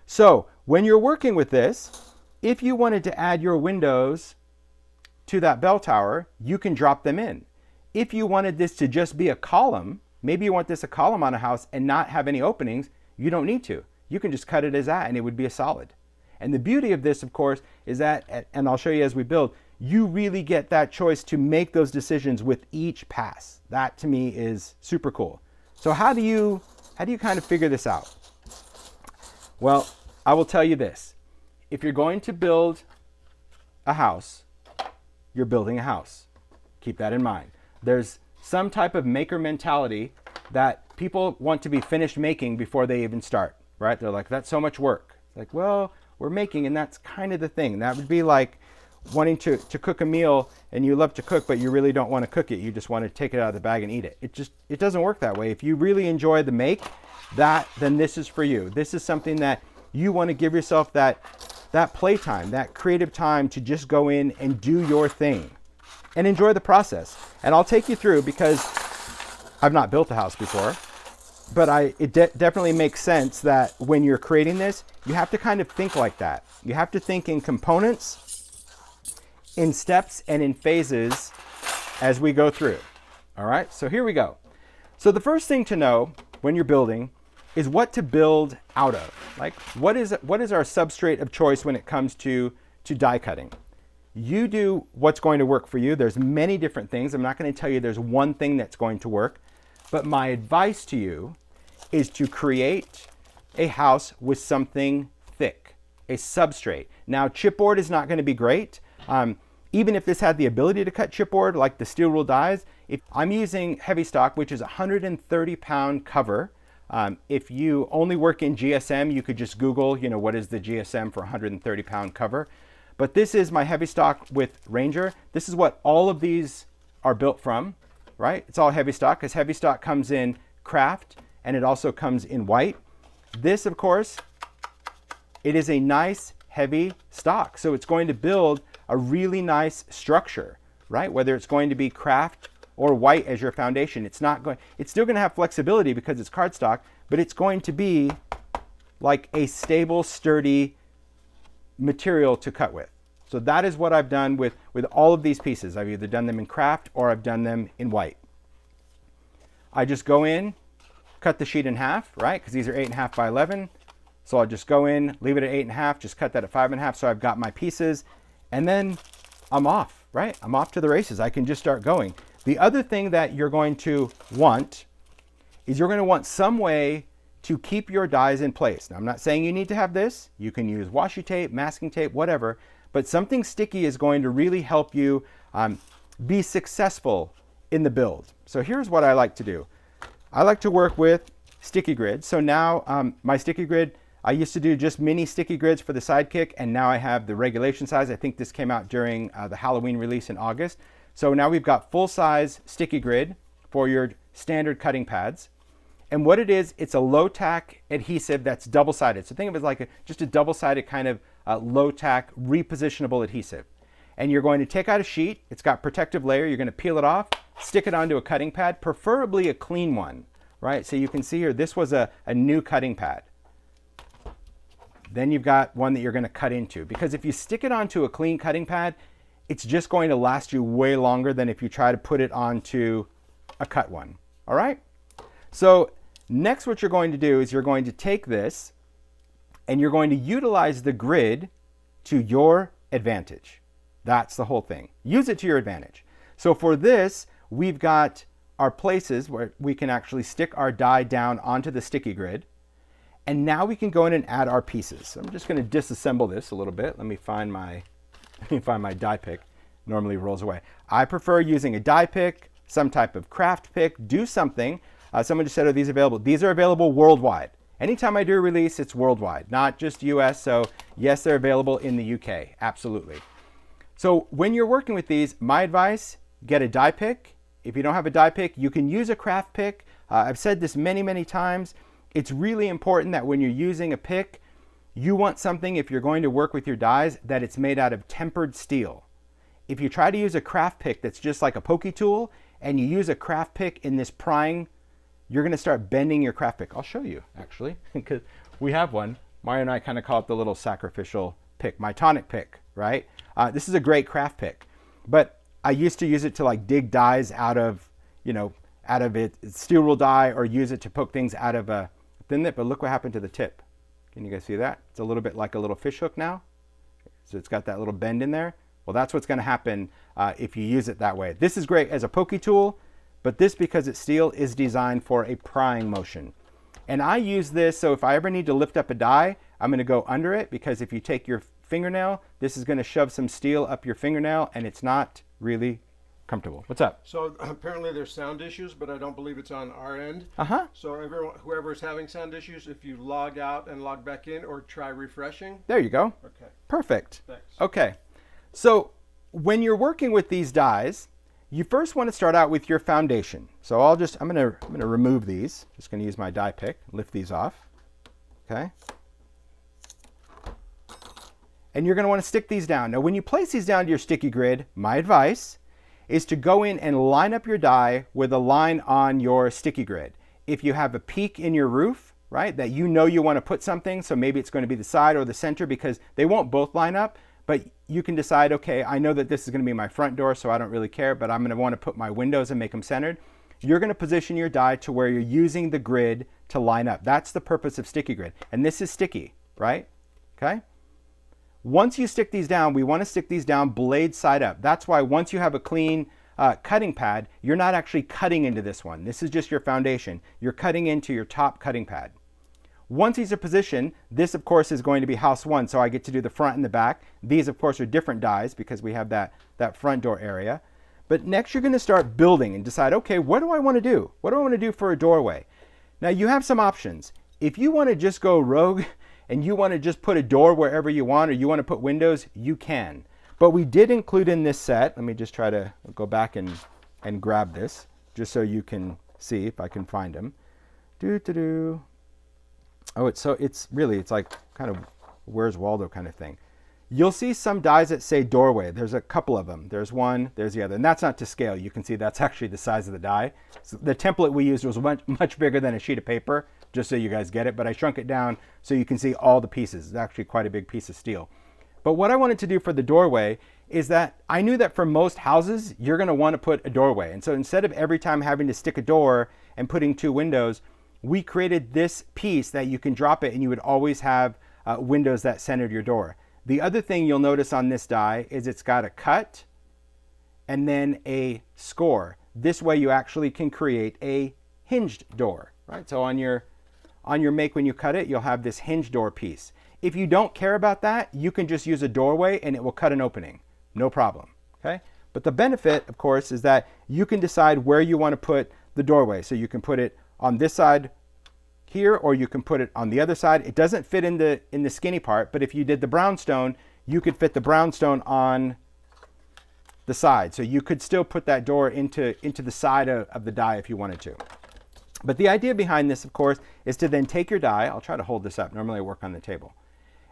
So when you're working with this, if you wanted to add your windows to that bell tower, you can drop them in. If you wanted this to just be a column, maybe you want this a column on a house and not have any openings, you don't need to. You can just cut it as that and it would be a solid. And the beauty of this, of course, is that, and I'll show you as we build, you really get that choice to make those decisions with each pass. That to me is super cool. So how do you kind of figure this out? Well, I will tell you this. If you're going to build a house, you're building a house. Keep that in mind. There's some type of maker mentality that people want to be finished making before they even start, right? They're like, that's so much work. It's like, well, we're making, and that's kind of the thing. That would be like wanting to cook a meal and you love to cook, but you really don't want to cook it. You just want to take it out of the bag and eat it. It doesn't work that way. If you really enjoy the make, then this is for you. This is something that you want to give yourself that playtime, that creative time to just go in and do your thing and enjoy the process. And I'll take you through, because I've not built a house before, but it definitely makes sense that when you're creating this, you have to kind of think like that. You have to think in components, in steps, and in phases as we go through. All right, so here we go. So the first thing to know when you're building is what to build out of. Like, what is our substrate of choice when it comes to die cutting? You do what's going to work for you. There's many different things. I'm not going to tell you there's one thing that's going to work. But my advice to you is to create a house with something thick, a substrate. Now, chipboard is not going to be great. Even if this had the ability to cut chipboard like the steel rule dies, if I'm using heavy stock, which is a 130-pound cover. If you only work in GSM, you could just Google, what is the GSM for 130-pound cover. But this is my heavy stock with Ranger. This is what all of these are built from, right? It's all heavy stock because heavy stock comes in craft and it also comes in white. This, of course, it is a nice heavy stock. So it's going to build a really nice structure, right? Whether it's going to be craft or white as your foundation, it's still going to have flexibility because it's cardstock, but it's going to be like a stable, sturdy material to cut with. So that is what I've done with all of these pieces. I've either done them in craft or I've done them in white. I just go in, cut the sheet in half, right? Because these are 8.5 by 11. So I'll just go in, leave it at 8.5, just cut that at 5.5. So I've got my pieces and then I'm off, right? I'm off to the races. I can just start going. The other thing that you're going to want is you're going to want some way to keep your dies in place. Now, I'm not saying you need to have this. You can use washi tape, masking tape, whatever, but something sticky is going to really help you be successful in the build. So here's what I like to do. I like to work with sticky grid. So now my sticky grid, I used to do just mini sticky grids for the Sidekick, and now I have the regulation size. I think this came out during the Halloween release in August. So now we've got full-size sticky grid for your standard cutting pads. And what it is, it's a low-tack adhesive that's double-sided. So think of it as like just a double-sided kind of low-tack repositionable adhesive. And you're going to take out a sheet. It's got protective layer. You're going to peel it off, stick it onto a cutting pad, preferably a clean one, right? So you can see here, this was a new cutting pad. Then you've got one that you're going to cut into. Because if you stick it onto a clean cutting pad, it's just going to last you way longer than if you try to put it onto a cut one. All right? So next what you're going to do is you're going to take this and you're going to utilize the grid to your advantage. That's the whole thing. Use it to your advantage. So for this, we've got our places where we can actually stick our die down onto the sticky grid. And now we can go in and add our pieces. So I'm just going to disassemble this a little bit. Let me find my die pick. Normally rolls away. I prefer using a die pick, some type of craft pick, do something. Someone just said, are these available? These are available worldwide. Anytime I do a release, it's worldwide, not just US. So yes, they're available in the UK, absolutely. So when you're working with these, my advice, get a die pick. If you don't have a die pick, you can use a craft pick. I've said this many, many times. It's really important that when you're using a pick, you want something, if you're going to work with your dies, that it's made out of tempered steel. If you try to use a craft pick that's just like a pokey tool, and you use a craft pick in this prying, you're going to start bending your craft pick. I'll show you, actually, because we have one. Mario and I kind of call it the little sacrificial pick, my tonic pick, right? This is a great craft pick, but I used to use it to like dig dies out of, out of it, steel rule die, or use it to poke things out of a thin nip. But look what happened to the tip. Can you guys see that? It's a little bit like a little fish hook now. So it's got that little bend in there. Well, that's what's going to happen if you use it that way. This is great as a pokey tool, but this, because it's steel, is designed for a prying motion. And I use this, so if I ever need to lift up a die, I'm going to go under it, because if you take your fingernail, this is going to shove some steel up your fingernail, and it's not really comfortable. What's up? So apparently there's sound issues, but I don't believe it's on our end. So whoever's having sound issues, if you log out and log back in, or try refreshing. There you go. Okay. Perfect. Thanks. Okay. So when you're working with these dies, you first want to start out with your foundation. So I'm going to remove these. Just going to use my die pick, lift these off. Okay. And you're going to want to stick these down. Now, when you place these down to your sticky grid, my advice is to go in and line up your die with a line on your sticky grid. If you have a peak in your roof, right, that you want to put something, so maybe it's going to be the side or the center, because they won't both line up, but you can decide, okay, I know that this is going to be my front door, so I don't really care, but I'm going to want to put my windows and make them centered. You're going to position your die to where you're using the grid to line up. That's the purpose of sticky grid. And this is sticky, right? Okay? Once you stick these down, we want to stick these down blade side up. That's why once you have a clean cutting pad, you're not actually cutting into this one. This is just your foundation. You're cutting into your top cutting pad. Once these are positioned, this of course is going to be house one, so I get to do the front and the back. These of course are different dies because we have that front door area. But next you're going to start building and decide, okay, what do I want to do? What do I want to do for a doorway? Now you have some options. If you want to just go rogue and you want to just put a door wherever you want, or you want to put windows, you can. But we did include in this set, let me just try to go back and grab this, just so you can see if I can find them. Oh, it's like kind of Where's Waldo kind of thing. You'll see some dies that say doorway. There's a couple of them. There's one, there's the other. And that's not to scale. You can see that's actually the size of the die. So the template we used was much bigger than a sheet of paper, just so you guys get it. But I shrunk it down so you can see all the pieces. It's actually quite a big piece of steel. But what I wanted to do for the doorway is that I knew that for most houses, you're going to want to put a doorway. And so instead of every time having to stick a door and putting two windows, we created this piece that you can drop it and you would always have windows that centered your door. The other thing you'll notice on this die is it's got a cut and then a score. This way you actually can create a hinged door, right? So on your make when you cut it, you'll have this hinged door piece. If you don't care about that, you can just use a doorway and it will cut an opening. No problem, okay? But the benefit, of course, is that you can decide where you want to put the doorway. So you can put it on this side here, or you can put it on the other side. It doesn't fit in the skinny part, but if you did the brownstone, you could fit the brownstone on the side. So you could still put that door into the side of the die if you wanted to. But the idea behind this, of course, is to then take your die. I'll try to hold this up. Normally I work on the table.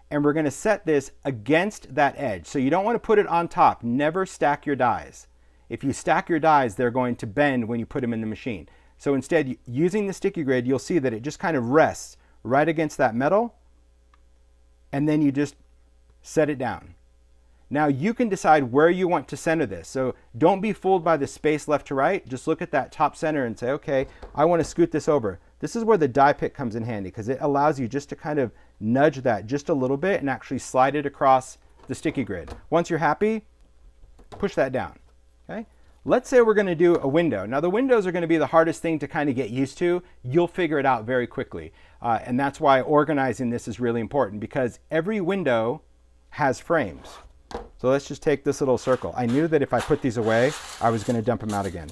And we're going to set this against that edge. So you don't want to put it on top. Never stack your dies. If you stack your dies, they're going to bend when you put them in the machine. So instead, using the sticky grid, you'll see that it just kind of rests right against that metal, and then you just set it down. Now you can decide where you want to center this. So don't be fooled by the space left to right. Just look at that top center and say, okay, I want to scoot this over. This is where the die pick comes in handy, because it allows you just to kind of nudge that just a little bit and actually slide it across the sticky grid. Once you're happy, push that down, okay? Let's say we're going to do a window. Now the windows are going to be the hardest thing to kind of get used to. You'll figure it out very quickly. And that's why organizing this is really important, because every window has frames. So let's just take this little circle. I knew that if I put these away, I was going to dump them out again.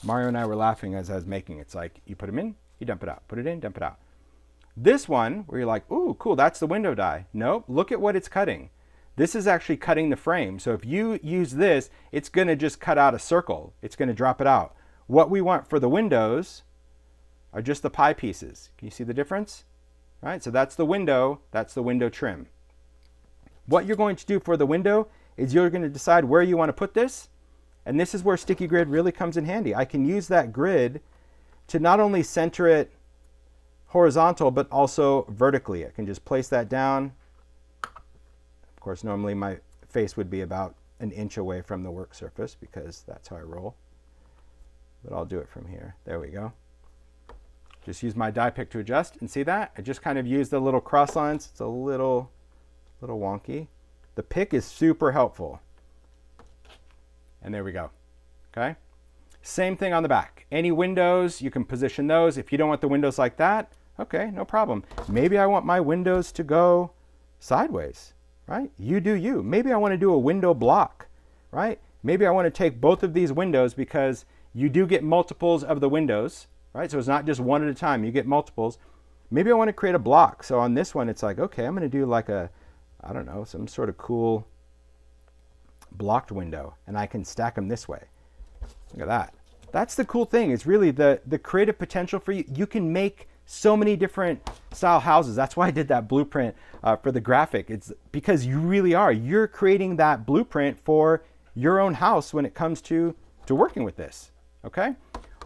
Mario and I were laughing as I was making it. It's like, you put them in, you dump it out. Put it in, dump it out. This one, where you're like, ooh, cool, that's the window die. Nope, look at what it's cutting. This is actually cutting the frame. So if you use this, it's going to just cut out a circle. It's going to drop it out. What we want for the windows are just the pie pieces. Can you see the difference? All right, so that's the window trim. What you're going to do for the window is you're going to decide where you want to put this. And this is where sticky grid really comes in handy. I can use that grid to not only center it horizontal, but also vertically. I can just place that down. Of course, normally my face would be about an inch away from the work surface because that's how I roll. But I'll do it from here. There we go. Just use my die pick to adjust, and see that? I just kind of use the little cross lines. It's a little wonky. The pick is super helpful. And there we go, okay? Same thing on the back. Any windows, you can position those. If you don't want the windows like that, okay, no problem. Maybe I want my windows to go sideways, right? You do you. Maybe I want to do a window block, right? Maybe I want to take both of these windows because you do get multiples of the windows, right? So it's not just one at a time, you get multiples. Maybe I want to create a block. So on this one, it's like, okay, I'm going to do like a, I don't know, some sort of cool blocked window, and I can stack them this way. Look at that. That's the cool thing. It's really the creative potential for you. You can make so many different style houses. That's why I did that blueprint for the graphic. It's because you really are. You're creating that blueprint for your own house when it comes to working with this, okay?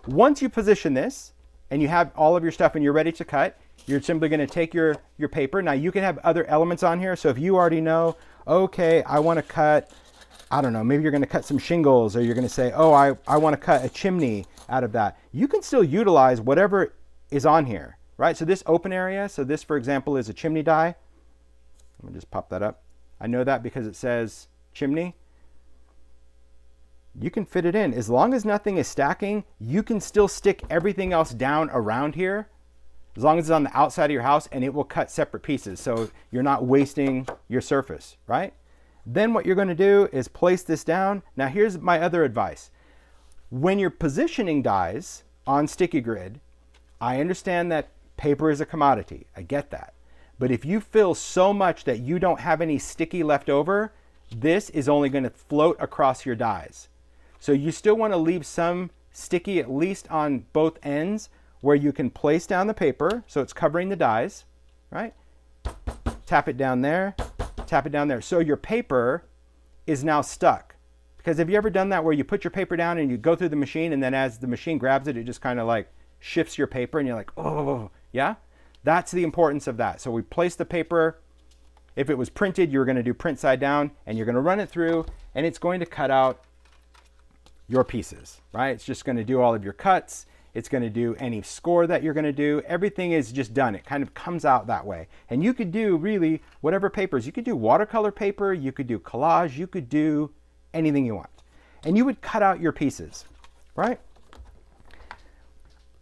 Once you position this and you have all of your stuff and you're ready to cut, you're simply going to take your paper. Now you can have other elements on here. So if you already know, okay, I want to cut, I don't know, maybe you're going to cut some shingles, or you're going to say, oh, I want to cut a chimney out of that. You can still utilize whatever is on here, right? So this open area, so this, for example, is a chimney die. Let me just pop that up. I know that because it says chimney. You can fit it in. As long as nothing is stacking, you can still stick everything else down around here, as long as it's on the outside of your house, and it will cut separate pieces, so you're not wasting your surface, right? Then what you're going to do is place this down. Now here's my other advice. When you're positioning dies on sticky grid, I understand that paper is a commodity. I get that. But if you fill so much that you don't have any sticky left over, this is only going to float across your dies. So you still want to leave some sticky at least on both ends where you can place down the paper so it's covering the dies, right? Tap it down there, tap it down there. So your paper is now stuck. Because have you ever done that where you put your paper down and you go through the machine, and then as the machine grabs it, it just kind of like shifts your paper and you're like, oh, yeah? That's the importance of that. So we place the paper. If it was printed, you're going to do print side down, and you're going to run it through, and it's going to cut out your pieces, right? It's just going to do all of your cuts. It's going to do any score that you're going to do. Everything is just done. It kind of comes out that way. And you could do really whatever papers. You could do watercolor paper. You could do collage. You could do anything you want. And you would cut out your pieces, right?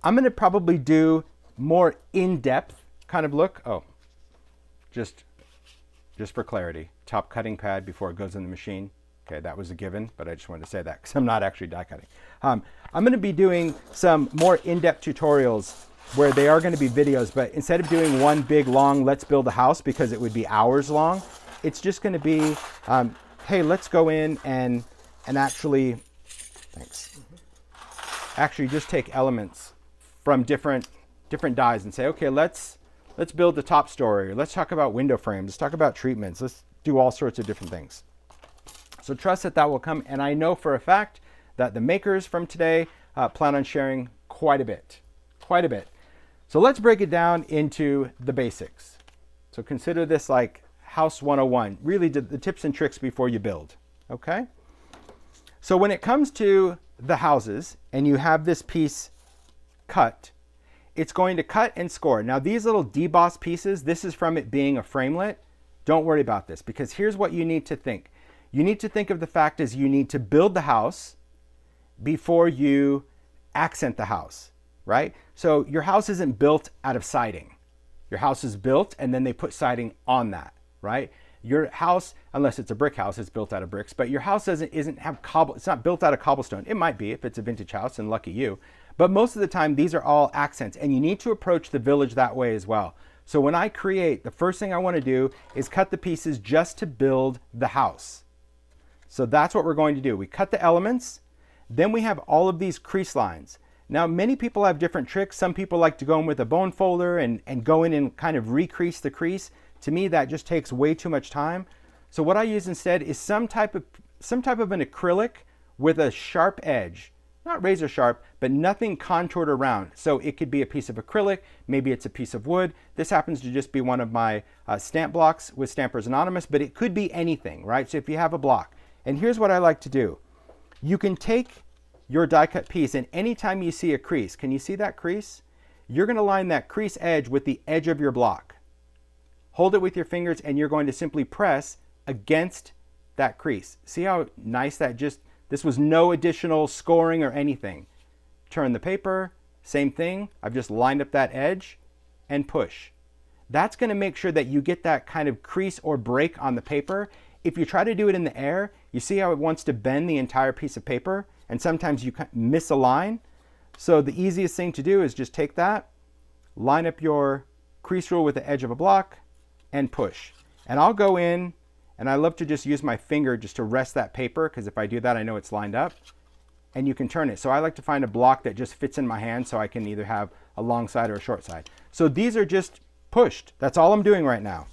I'm going to probably do more in-depth kind of look. Oh, just for clarity, top cutting pad before it goes in the machine. Okay, that was a given, but I just wanted to say that because I'm not actually die cutting. I'm going to be doing some more in-depth tutorials where they are going to be videos, but instead of doing one big long let's build a house because it would be hours long, it's just going to be, hey, let's go in and actually, thanks, actually just take elements from different dies and say, okay, let's build the top story. Let's talk about window frames. Let's talk about treatments. Let's do all sorts of different things. So trust that that will come, and I know for a fact that the makers from today plan on sharing quite a bit. So let's break it down into the basics. So consider this like House 101, really the tips and tricks before you build, okay? So when it comes to the houses, and you have this piece cut, it's going to cut and score. Now these little deboss pieces, this is from it being a framelit. Don't worry about this, because here's what you need to think. You need to think of the fact as you need to build the house before you accent the house, right? So your house isn't built out of siding. Your house is built and then they put siding on that, right? Your house, unless it's a brick house, it's built out of bricks, but your house isn't have cobble, it's not built out of cobblestone. It might be if it's a vintage house, and lucky you. But most of the time, these are all accents, and you need to approach the village that way as well. So when I create, the first thing I want to do is cut the pieces just to build the house. So that's what we're going to do. We cut the elements, then we have all of these crease lines. Now, many people have different tricks. Some people like to go in with a bone folder and go in and kind of recrease the crease. To me, that just takes way too much time. So what I use instead is some type of an acrylic with a sharp edge. Not razor sharp, but nothing contoured around. So it could be a piece of acrylic, maybe it's a piece of wood. This happens to just be one of my stamp blocks with Stampers Anonymous, but it could be anything, right? So if you have a block. And here's what I like to do. You can take your die cut piece, and anytime you see a crease, can you see that crease? You're going to line that crease edge with the edge of your block. Hold it with your fingers, and you're going to simply press against that crease. See how nice that this was no additional scoring or anything. Turn the paper, same thing. I've just lined up that edge and push. That's going to make sure that you get that kind of crease or break on the paper. If you try to do it in the air, you see how it wants to bend the entire piece of paper, and sometimes you miss a line. So the easiest thing to do is just take that, line up your crease rule with the edge of a block, and push. And I'll go in, and I love to just use my finger just to rest that paper, because if I do that, I know it's lined up. And you can turn it. So I like to find a block that just fits in my hand so I can either have a long side or a short side. So these are just pushed. That's all I'm doing right now.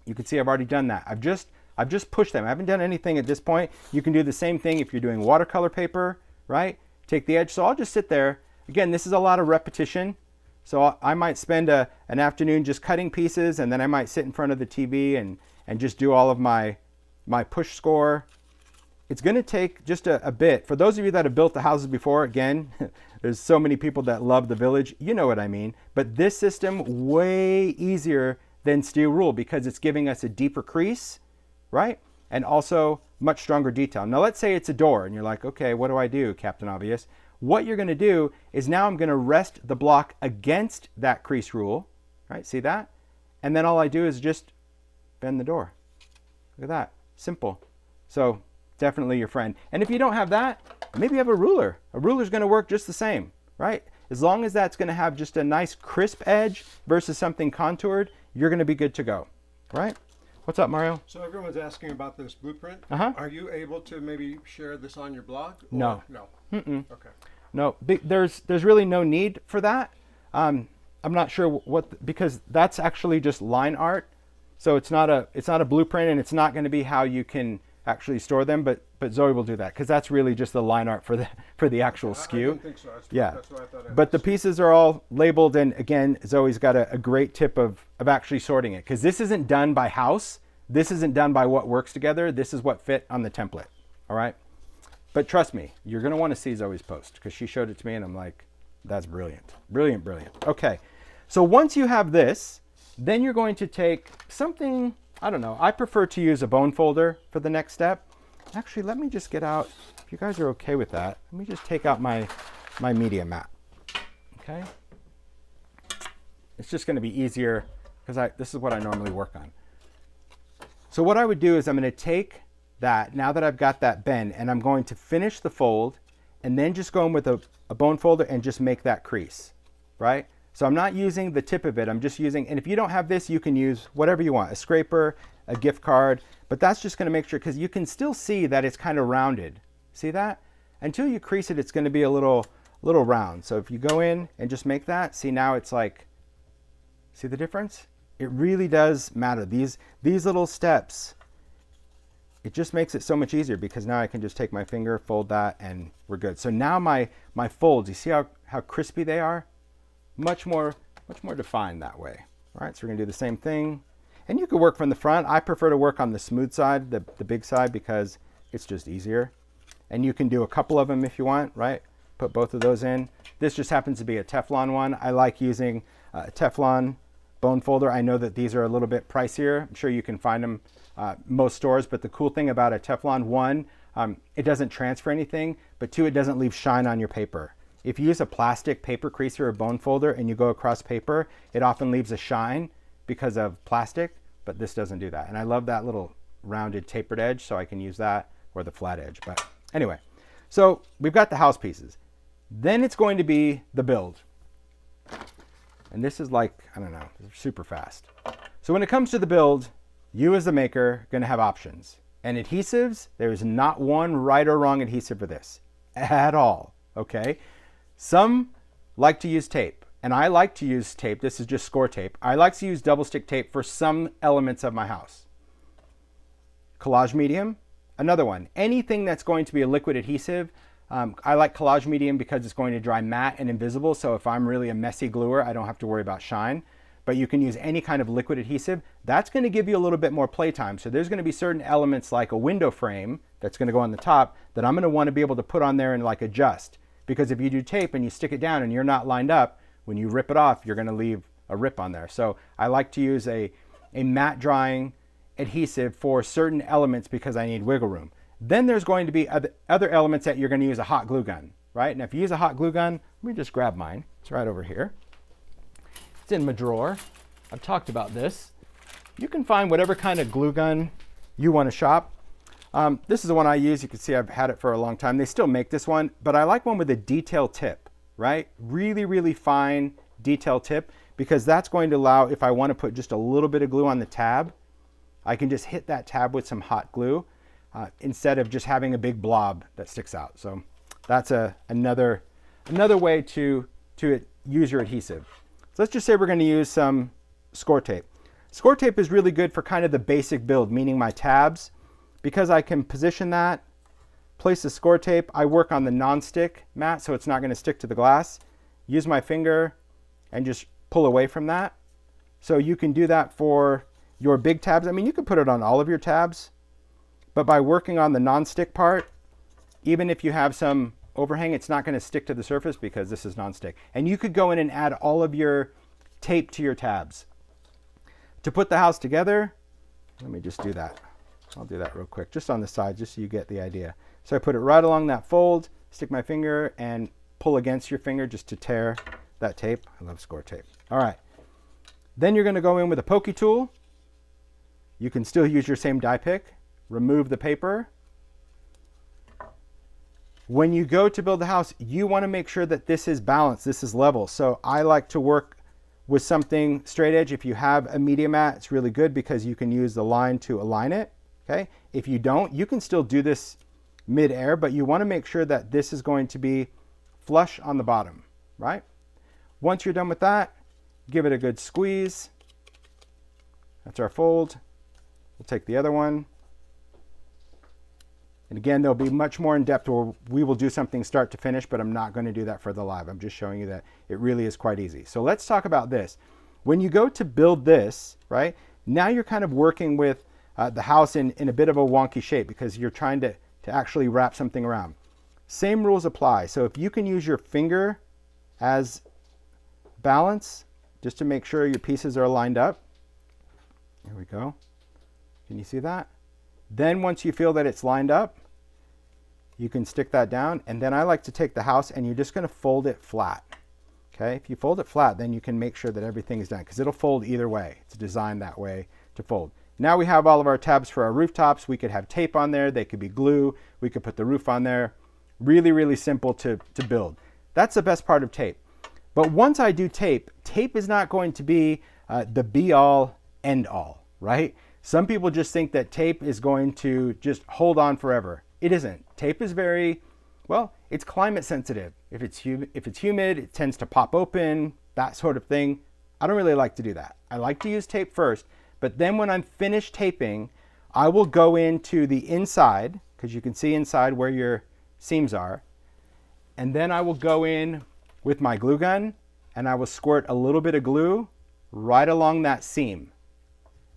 You can see I've already done that. I've just pushed them. I haven't done anything at this point. You can do the same thing if you're doing watercolor paper, right? Take the edge. So I'll just sit there. Again, this is a lot of repetition. So I might spend an afternoon just cutting pieces, and then I might sit in front of the TV and just do all of my push score. It's going to take just a bit. For those of you that have built the houses before, again, there's so many people that love the village. You know what I mean. But this system, way easier than steel rule, because it's giving us a deeper crease right? And also much stronger detail. Now let's say it's a door and you're like, okay, what do I do, Captain Obvious? What you're gonna do is now I'm gonna rest the block against that crease rule, right? See that? And then all I do is just bend the door. Look at that, simple. So definitely your friend. And if you don't have that, maybe you have a ruler. A ruler's gonna work just the same, right? As long as that's gonna have just a nice crisp edge versus something contoured, you're gonna be good to go, right? What's up, Mario? So everyone's asking about this blueprint. Uh-huh. Are you able to maybe share this on your blog? No. No. Mm-mm. Okay. No, there's really no need for that. I'm not sure because that's actually just line art. So it's not a blueprint, and it's not going to be how you can actually store them. But Zoe will do that because that's really just the line art for the actual SKU. I didn't think so. That's what I thought. But the pieces are all labeled, and again, Zoe's got a great tip of actually sorting it, because this isn't done by house. This isn't done by what works together. This is what fit on the template. All right. But trust me, you're going to want to see Zoe's post, because she showed it to me and I'm like, that's brilliant. Brilliant, brilliant. Okay. So once you have this, then you're going to take something, I don't know, I prefer to use a bone folder for the next step. Actually, let me just get out, if you guys are okay with that, let me just take out my media mat. Okay. It's just going to be easier because this is what I normally work on. So what I would do is I'm going to take that, now that I've got that bend, and I'm going to finish the fold and then just go in with a bone folder and just make that crease, right? So I'm not using the tip of it, I'm just using, and if you don't have this, you can use whatever you want, a scraper, a gift card, but that's just gonna make sure, because you can still see that it's kind of rounded. See that? Until you crease it, it's gonna be a little round. So if you go in and just make that, see now it's like, see the difference? It really does matter. These little steps, it just makes it so much easier, because now I can just take my finger, fold that, and we're good. So now my folds, you see how crispy they are? Much more defined that way. All right, so we're gonna do the same thing. And you could work from the front. I prefer to work on the smooth side, the big side, because it's just easier. And you can do a couple of them if you want, right? Put both of those in. This just happens to be a Teflon one. I like using a Teflon bone folder. I know that these are a little bit pricier. I'm sure you can find them most stores, but the cool thing about a Teflon, one, it doesn't transfer anything, but two, it doesn't leave shine on your paper. If you use a plastic paper creaser or bone folder and you go across paper, it often leaves a shine because of plastic, but this doesn't do that. And I love that little rounded tapered edge, so I can use that, or the flat edge. But anyway, so we've got the house pieces. Then it's going to be the build. And this is like, I don't know, super fast. So when it comes to the build, you as the maker are going to have options. And adhesives, there is not one right or wrong adhesive for this at all, okay? Some like to use tape, and I like to use tape. This is just score tape. I like to use double stick tape for some elements of my house. Collage medium, another one. Anything that's going to be a liquid adhesive, I like collage medium because it's going to dry matte and invisible, so if I'm really a messy gluer, I don't have to worry about shine. But you can use any kind of liquid adhesive. That's going to give you a little bit more playtime. So there's going to be certain elements like a window frame that's going to go on the top that I'm going to want to be able to put on there and like adjust. Because if you do tape and you stick it down and you're not lined up, when you rip it off, you're going to leave a rip on there. So I like to use a matte drying adhesive for certain elements because I need wiggle room. Then there's going to be other elements that you're going to use a hot glue gun, right? And if you use a hot glue gun, let me just grab mine. It's right over here. It's in my drawer. I've talked about this. You can find whatever kind of glue gun you want to shop. This is the one I use. You can see I've had it for a long time. They still make this one, but I like one with a detail tip, right? Really, really fine detail tip, because that's going to allow, if I want to put just a little bit of glue on the tab, I can just hit that tab with some hot glue instead of just having a big blob that sticks out. So that's another way to use your adhesive. So let's just say we're going to use some score tape. Score tape is really good for kind of the basic build, meaning my tabs, because I can position that, place the score tape. I work on the non-stick mat, so it's not going to stick to the glass. Use my finger and just pull away from that. So you can do that for your big tabs. I mean, you could put it on all of your tabs, but by working on the non-stick part, even if you have some overhang, it's not going to stick to the surface because this is non-stick. And you could go in and add all of your tape to your tabs. To put the house together, let me just do that. I'll do that real quick, just on the side, just so you get the idea. So I put it right along that fold, stick my finger and pull against your finger just to tear that tape. I love score tape. All right. Then you're going to go in with a pokey tool. You can still use your same die pick. Remove the paper. When you go to build the house, you want to make sure that this is balanced, this is level. So I like to work with something straight edge. If you have a media mat, it's really good because you can use the line to align it. Okay. If you don't, you can still do this mid-air, but you want to make sure that this is going to be flush on the bottom, right? Once you're done with that, give it a good squeeze. That's our fold. We'll take the other one. And again, there'll be much more in depth where we will do something start to finish, but I'm not going to do that for the live. I'm just showing you that it really is quite easy. So let's talk about this. When you go to build this, right, now you're kind of working with the house in a bit of a wonky shape because you're trying to actually wrap something around. Same rules apply. So if you can use your finger as balance, just to make sure your pieces are lined up. There we go. Can you see that? Then once you feel that it's lined up, you can stick that down. And then I like to take the house and you're just going to fold it flat. Okay. If you fold it flat, then you can make sure that everything is done because it'll fold either way. It's designed that way to fold. Now we have all of our tabs for our rooftops. We could have tape on there. They could be glue. We could put the roof on there. Really, really simple to build. That's the best part of tape. But once I do tape, tape is not going to be the be all end all, right? Some people just think that tape is going to just hold on forever. It isn't. Tape is very, well, it's climate sensitive. If it's humid, it tends to pop open, that sort of thing. I don't really like to do that. I like to use tape first, but then when I'm finished taping, I will go into the inside, because you can see inside where your seams are, and then I will go in with my glue gun and I will squirt a little bit of glue right along that seam,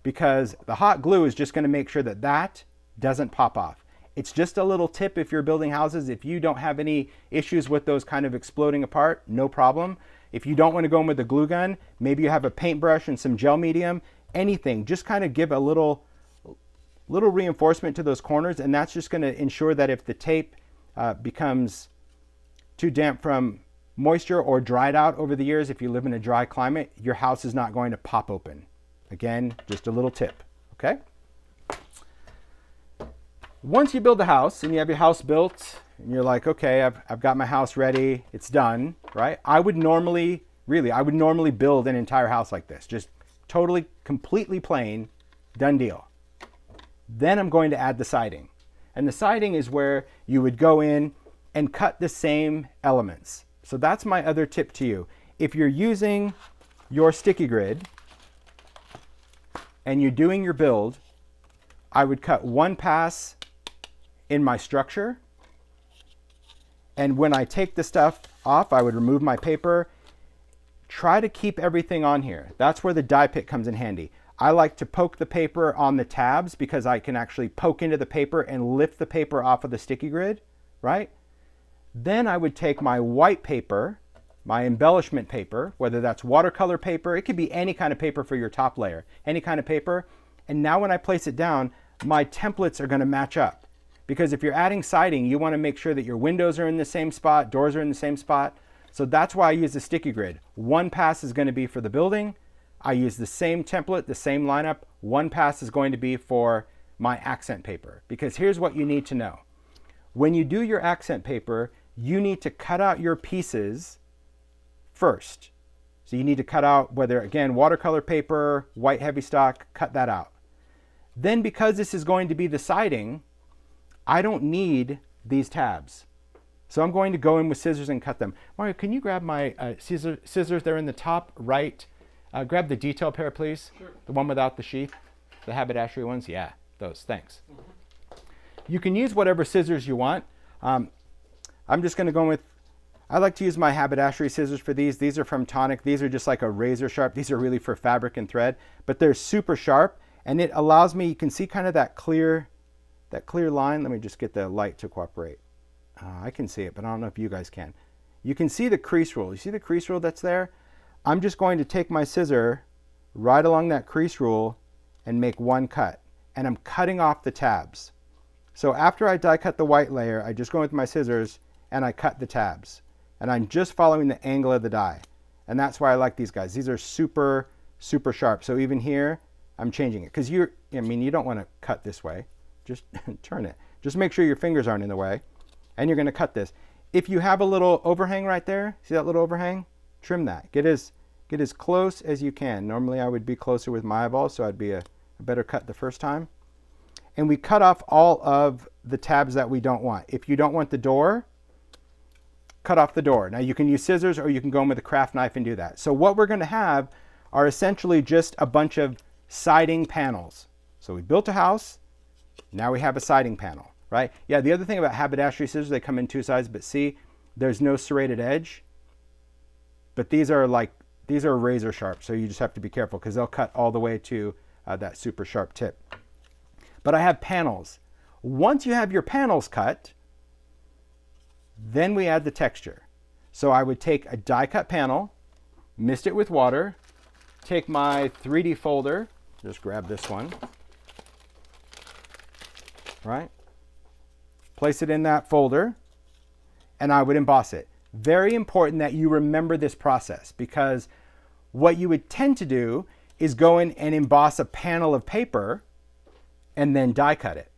because the hot glue is just going to make sure that that doesn't pop off. It's just a little tip if you're building houses. If you don't have any issues with those kind of exploding apart, no problem. If you don't want to go in with a glue gun, maybe you have a paintbrush and some gel medium, anything, just kind of give a little reinforcement to those corners, and that's just going to ensure that if the tape becomes too damp from moisture or dried out over the years, if you live in a dry climate, your house is not going to pop open. Again, just a little tip, okay? Once you build the house and you have your house built and you're like, okay, I've got my house ready, it's done, right? I would normally build an entire house like this, just totally, completely plain, done deal. Then I'm going to add the siding. And the siding is where you would go in and cut the same elements. So that's my other tip to you. If you're using your sticky grid and you're doing your build, I would cut one pass in my structure. And when I take the stuff off, I would remove my paper. Try to keep everything on here. That's where the die pick comes in handy. I like to poke the paper on the tabs because I can actually poke into the paper and lift the paper off of the sticky grid, right? Then I would take my white paper, my embellishment paper, whether that's watercolor paper, it could be any kind of paper for your top layer, any kind of paper. And now when I place it down, my templates are going to match up. Because if you're adding siding, you want to make sure that your windows are in the same spot, doors are in the same spot. So that's why I use the sticky grid. One pass is going to be for the building. I use the same template, the same lineup. One pass is going to be for my accent paper. Because here's what you need to know. When you do your accent paper, you need to cut out your pieces first. So you need to cut out, whether, again, watercolor paper, white heavy stock, cut that out. Then because this is going to be the siding, I don't need these tabs. So I'm going to go in with scissors and cut them. Mario, can you grab my scissors? They're in the top right. Grab the detail pair, please. Sure. The one without the sheath. The haberdashery ones. Yeah, those. Thanks. You can use whatever scissors you want. I'm just going to go with, I like to use my haberdashery scissors for these. These are from Tonic. These are just like a razor sharp. These are really for fabric and thread, but they're super sharp, and it allows me, you can see kind of that clear line. Let me just get the light to cooperate. I can see it, but I don't know if you guys can. You can see the crease rule. You see the crease rule that's there? I'm just going to take my scissor right along that crease rule and make one cut. and I'm cutting off the tabs. So after I die cut the white layer, I just go with my scissors and I cut the tabs. And I'm just following the angle of the die. And that's why I like these guys. These are super, super sharp. So even here, I'm changing it. Because you don't want to cut this way. Just turn it. Just make sure your fingers aren't in the way. And you're going to cut this. If you have a little overhang right there, see that little overhang? Trim that. Get as close as you can. Normally I would be closer with my eyeballs, so I'd be a better cut the first time. And we cut off all of the tabs that we don't want. If you don't want the door, cut off the door. Now you can use scissors or you can go in with a craft knife and do that. So what we're going to have are essentially just a bunch of siding panels. So we built a house, now we have a siding panel, right? Yeah, the other thing about haberdashery scissors, they come in two sizes, but see, there's no serrated edge. But these are razor sharp, so you just have to be careful because they'll cut all the way to that super sharp tip. But I have panels. Once you have your panels cut, then we add the texture. So I would take a die cut panel, mist it with water, take my 3D folder, just grab this one, right? Place it in that folder, and I would emboss it. Very important that you remember this process, because what you would tend to do is go in and emboss a panel of paper and then die cut it.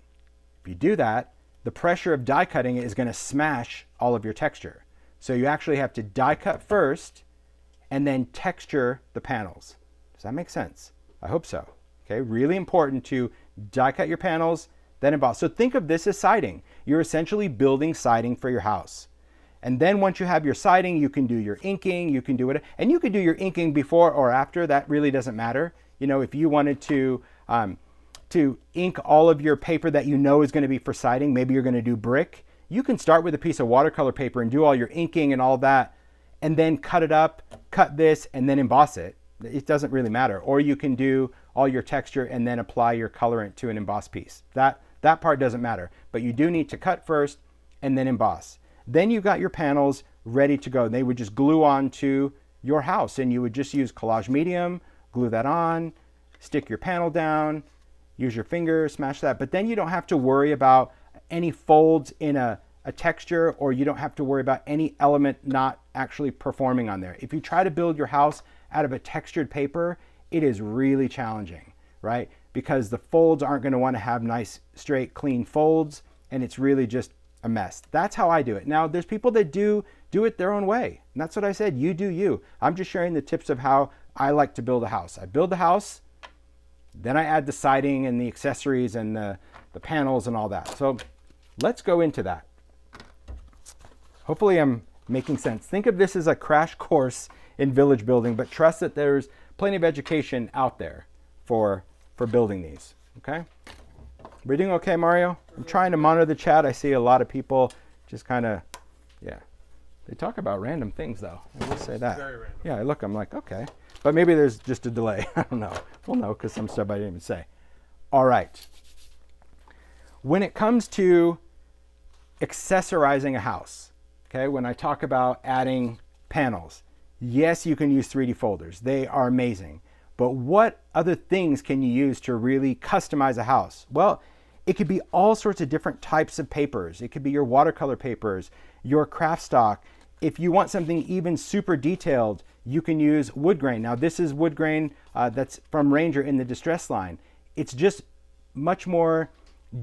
If you do that, the pressure of die cutting is going to smash all of your texture. So you actually have to die cut first and then texture the panels. Does that make sense? I hope so. Okay, really important to die cut your panels, then emboss. So think of this as siding. You're essentially building siding for your house. And then once you have your siding, you can do your inking, you can do it, and you can do your inking before or after. That really doesn't matter. You know, if you wanted to ink all of your paper that you know is going to be for siding, maybe you're going to do brick, you can start with a piece of watercolor paper and do all your inking and all that, and then cut it up, cut this, and then emboss it. It doesn't really matter. Or you can do all your texture and then apply your colorant to an embossed piece. That part doesn't matter, but you do need to cut first and then emboss. Then you got your panels ready to go. They would just glue on to your house, and you would just use collage medium, glue that on, stick your panel down, use your finger, smash that. But then you don't have to worry about any folds in a texture, or you don't have to worry about any element not actually performing on there. If you try to build your house out of a textured paper, it is really challenging, right? Because the folds aren't going to want to have nice, straight, clean folds, and it's really just a mess. That's how I do it. Now, there's people that do it their own way. And that's what I said. You do you. I'm just sharing the tips of how I like to build a house. I build the house, then I add the siding and the accessories and the panels and all that. So let's go into that. Hopefully I'm making sense. Think of this as a crash course in village building, but trust that there's plenty of education out there for building these, okay? We're doing okay, Mario? I'm trying to monitor the chat. I see a lot of people just kind of, yeah. They talk about random things, though. I will say that. Very random. Yeah, I look, I'm like, okay. But maybe there's just a delay. I don't know. We'll know because some stuff I didn't even say. All right. When it comes to accessorizing a house, okay, when I talk about adding panels, yes, you can use 3D folders. They are amazing. But what other things can you use to really customize a house? Well, it could be all sorts of different types of papers. It could be your watercolor papers, your craft stock. If you want something even super detailed, you can use wood grain. Now, this is wood grain that's from Ranger in the Distress line. It's just much more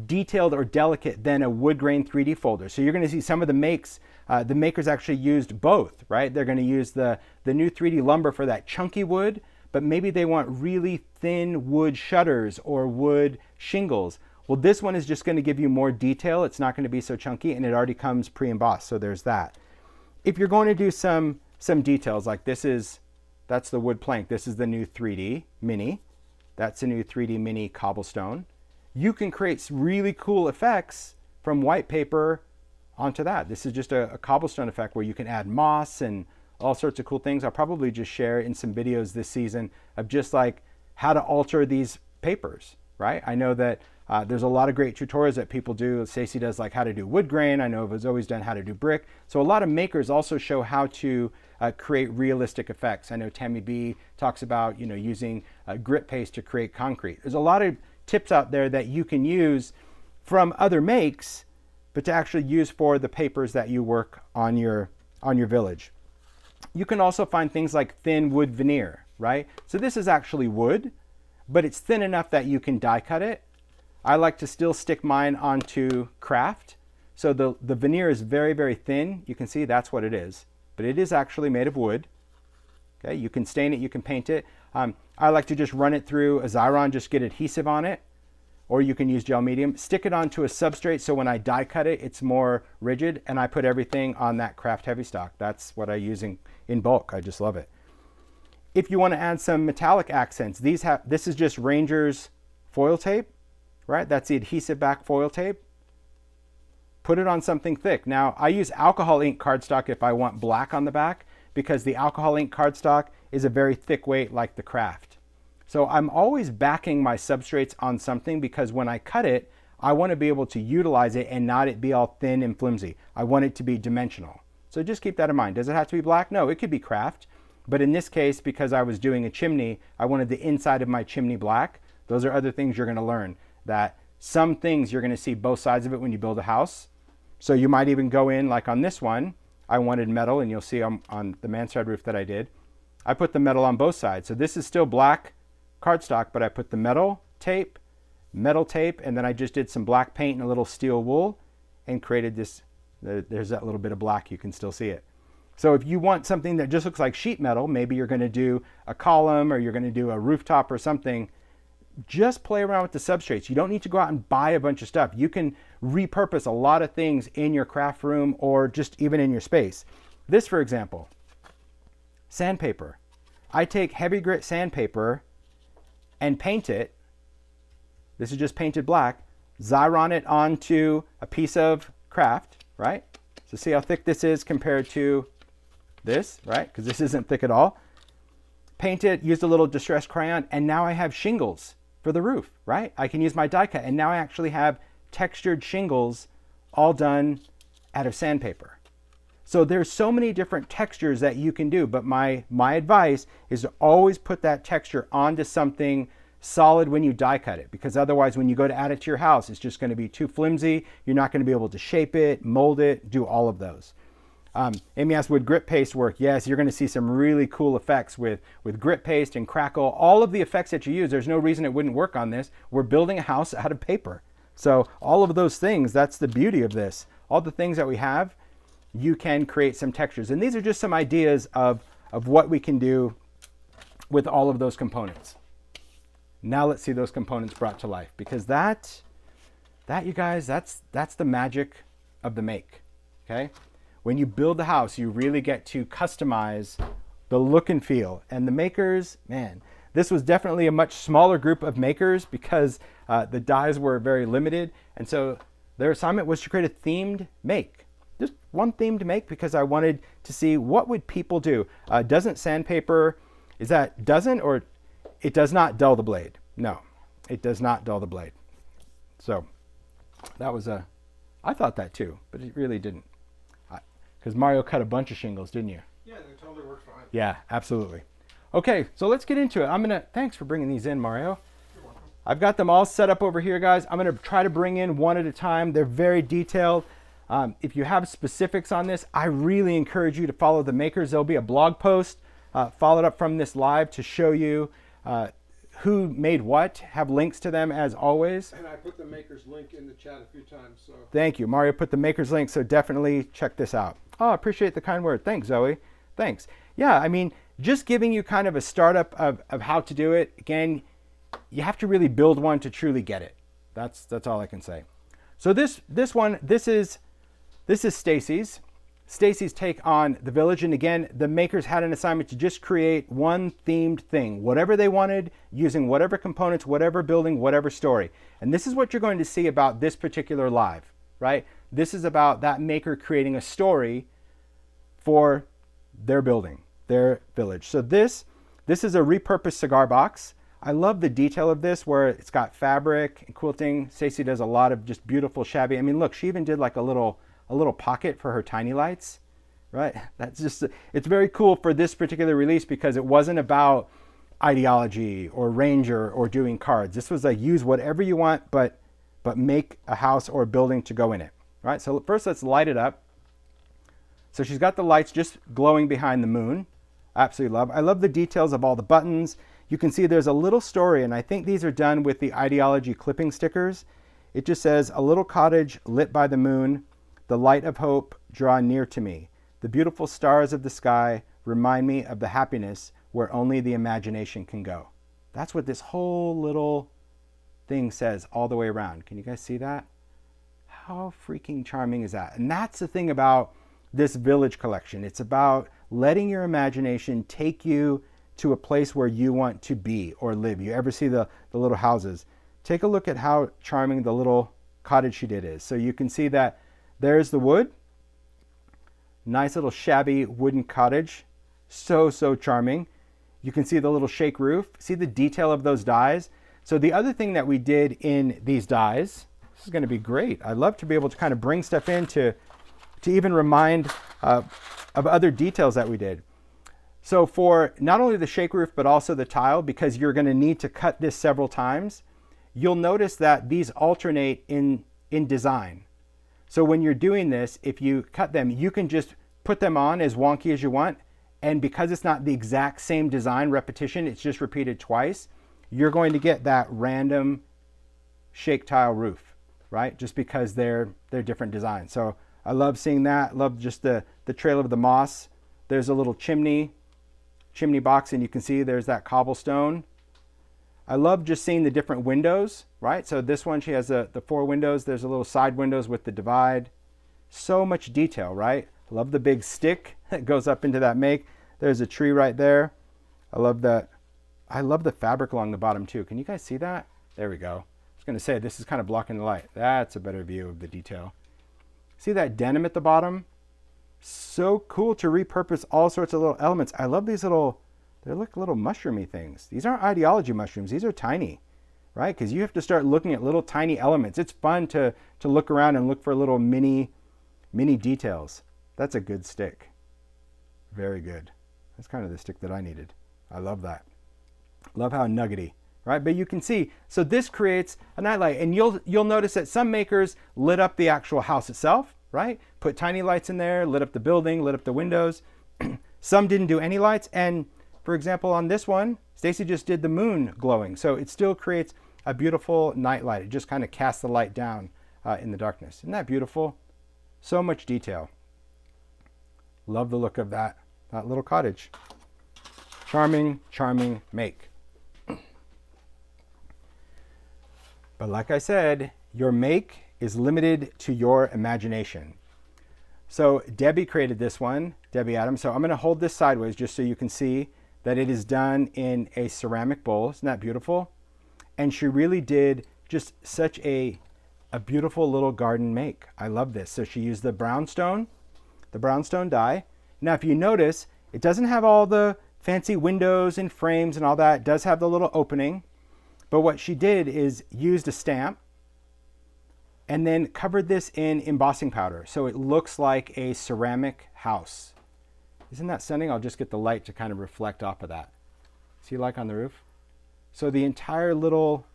detailed or delicate than a wood grain 3D folder. So you're going to see some of the makers actually used both, right? They're going to use the new 3D lumber for that chunky wood, but maybe they want really thin wood shutters or wood shingles. Well, this one is just going to give you more detail. It's not going to be so chunky, and it already comes pre-embossed, so there's that. If you're going to do some details, like that's the wood plank. This is the new 3D Mini. That's a new 3D Mini cobblestone. You can create really cool effects from white paper onto that. This is just a cobblestone effect where you can add moss and all sorts of cool things. I'll probably just share in some videos this season of just like how to alter these papers, right? I know that there's a lot of great tutorials that people do. Stacey does like how to do wood grain. I know I've always done how to do brick. So a lot of makers also show how to create realistic effects. I know Tammy B talks about, using grit paste to create concrete. There's a lot of tips out there that you can use from other makes, but to actually use for the papers that you work on your village. You can also find things like thin wood veneer, right? So this is actually wood, but it's thin enough that you can die cut it. I like to still stick mine onto craft. So the veneer is very, very thin. You can see that's what it is, but it is actually made of wood. Okay, you can stain it, you can paint it. I like to just run it through a Xyron, just get adhesive on it, or you can use gel medium. Stick it onto a substrate so when I die cut it, it's more rigid, and I put everything on that craft heavy stock. That's what I use in bulk. I just love it. If you want to add some metallic accents, this is just Ranger's foil tape, right? That's the adhesive back foil tape. Put it on something thick. Now, I use alcohol ink cardstock if I want black on the back, because the alcohol ink cardstock is a very thick weight like the craft. So I'm always backing my substrates on something, because when I cut it, I want to be able to utilize it and not it be all thin and flimsy. I want it to be dimensional. So just keep that in mind. Does it have to be black? No, it could be craft. But in this case, because I was doing a chimney, I wanted the inside of my chimney black. Those are other things you're going to learn, that some things you're going to see both sides of it when you build a house. So you might even go in, like on this one, I wanted metal, and you'll see on the mansard roof that I did, I put the metal on both sides. So this is still black cardstock, but I put the metal tape, and then I just did some black paint and a little steel wool and created this. There's that little bit of black, you can still see it. So if you want something that just looks like sheet metal, maybe you're going to do a column or you're going to do a rooftop or something, just play around with the substrates. You don't need to go out and buy a bunch of stuff. You can repurpose a lot of things in your craft room or just even in your space. This, for example, sandpaper. I take heavy grit sandpaper and paint it. This is just painted black. Xyron it onto a piece of craft, right? So see how thick this is compared to this, right? Because this isn't thick at all. Paint it, used a little distressed crayon, and now I have shingles for the roof, right? I can use my die cut, and now I actually have textured shingles all done out of sandpaper. So there's so many different textures that you can do, but my advice is to always put that texture onto something solid when you die cut it, because otherwise when you go to add it to your house, it's just going to be too flimsy. You're not going to be able to shape it, mold it, do all of those. Amy asked, would grit paste work? Yes, you're going to see some really cool effects with grit paste and crackle. All of the effects that you use, there's no reason it wouldn't work on this. We're building a house out of paper. So all of those things, that's the beauty of this. All the things that we have, you can create some textures. And these are just some ideas of what we can do with all of those components. Now let's see those components brought to life, because that you guys, that's the magic of the make, okay? When you build the house, you really get to customize the look and feel. And the makers, man, this was definitely a much smaller group of makers because the dies were very limited. And so their assignment was to create a themed make. Just one themed make, because I wanted to see what would people do. Doesn't sandpaper, doesn't or it does not dull the blade? No, it does not dull the blade. So that was I thought that too, but it really didn't. Because Mario cut a bunch of shingles, didn't you? Yeah, they totally worked fine. Yeah, absolutely. Okay, so let's get into it. Thanks for bringing these in, Mario. You're welcome. I've got them all set up over here, guys. I'm gonna try to bring in one at a time. They're very detailed. If you have specifics on this, I really encourage you to follow the makers. There'll be a blog post followed up from this live to show you who made what, have links to them as always. And I put the maker's link in the chat a few times. So Thank you. Mario put the maker's link, so definitely check this out. Oh, I appreciate the kind word. Thanks, Zoe. Thanks. Yeah, I mean, just giving you kind of a startup of how to do it. Again, you have to really build one to truly get it. That's all I can say. So this is Stacy's. Stacy's take on the village. And again, the makers had an assignment to just create one themed thing, whatever they wanted, using whatever components, whatever building, whatever story. And this is what you're going to see about this particular live, right? This is about that maker creating a story for their building, their village. So this is a repurposed cigar box. I love the detail of this, where it's got fabric and quilting. Stacy does a lot of just beautiful shabby. I mean, look, she even did like a little pocket for her tiny lights, right? That's just, it's very cool for this particular release, because it wasn't about ideology or ranger or doing cards. This was like use whatever you want, but make a house or a building to go in it. All right, so first let's light it up. So she's got the lights just glowing behind the moon. Absolutely love. I love the details of all the buttons. You can see there's a little story, and I think these are done with the ideology clipping stickers. It just says, a little cottage lit by the moon, the light of hope draw near to me. The beautiful stars of the sky remind me of the happiness where only the imagination can go. That's what this whole little thing says all the way around. Can you guys see that? How freaking charming is that? And that's the thing about this village collection. It's about letting your imagination take you to a place where you want to be or live. You ever see the little houses? Take a look at how charming the little cottage she did is. So you can see that there's the wood. Nice little shabby wooden cottage. So charming. You can see the little shake roof. See the detail of those dies? So the other thing that we did in these dies, this is going to be great. I love to be able to kind of bring stuff in to even remind of other details that we did. So for not only the shake roof, but also the tile, because you're going to need to cut this several times, you'll notice that these alternate in design. So when you're doing this, if you cut them, you can just put them on as wonky as you want. And because it's not the exact same design repetition, it's just repeated twice, you're going to get that random shake tile roof, right? Just because they're different designs. So I love seeing that. Love just the trail of the moss. There's a little chimney box, and you can see there's that cobblestone. I love just seeing the different windows, right? So this one, she has the 4 windows. There's a little side windows with the divide. So much detail, right? I love the big stick that goes up into that make. There's a tree right there. I love that. I love the fabric along the bottom too. Can you guys see that? There we go. I was going to say, this is kind of blocking the light. That's a better view of the detail. See that denim at the bottom? So cool to repurpose all sorts of little elements. I love these little, they look little mushroomy things. These aren't ideology mushrooms. These are tiny, right? Because you have to start looking at little tiny elements. It's fun to look around and look for little mini details. That's a good stick. Very good. That's kind of the stick that I needed. I love that. Love how nuggety, right? But you can see, so this creates a nightlight, and you'll notice that some makers lit up the actual house itself, right? Put tiny lights in there, lit up the building, lit up the windows. Some didn't do any lights, and for example, on this one, Stacy just did the moon glowing, so it still creates a beautiful night light. It just kind of casts the light down in the darkness. Isn't that beautiful? So much detail. Love the look of that little cottage. Charming, charming make. But like I said, your make is limited to your imagination. So Debbie created this one, Debbie Adams. So I'm going to hold this sideways just so you can see that it is done in a ceramic bowl. Isn't that beautiful? And she really did just such a beautiful little garden make. I love this. So she used the brownstone die. Now, if you notice, it doesn't have all the fancy windows and frames and all that. It does have the little opening. But what she did is used a stamp and then covered this in embossing powder. So it looks like a ceramic house. Isn't that stunning? I'll just get the light to kind of reflect off of that. See, like on the roof? So the entire little,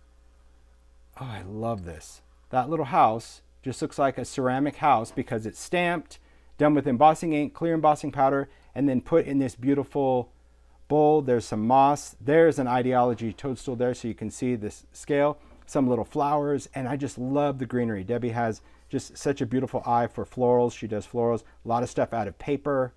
oh, I love this. That little house just looks like a ceramic house because it's stamped, done with embossing ink, clear embossing powder, and then put in this beautiful bowl. There's some moss. There's an ideology toadstool there so you can see this scale. Some little flowers, and I just love the greenery. Debbie has just such a beautiful eye for florals. She does florals, a lot of stuff out of paper.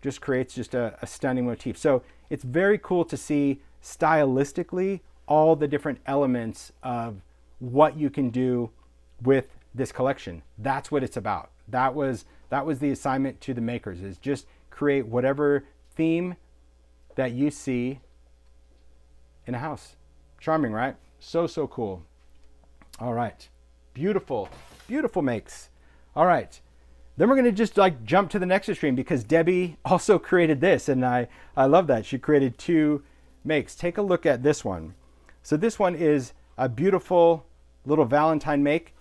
Just creates just a stunning motif. So it's very cool to see stylistically all the different elements of what you can do with this collection. That's what it's about. That was the assignment to the makers, is just create whatever theme that you see in a house. Charming, right? So cool. All right. Beautiful, beautiful makes. All right. Then we're going to just like jump to the next extreme because Debbie also created this, and I love that. She created 2 makes. Take a look at this one. So this one is a beautiful little Valentine make,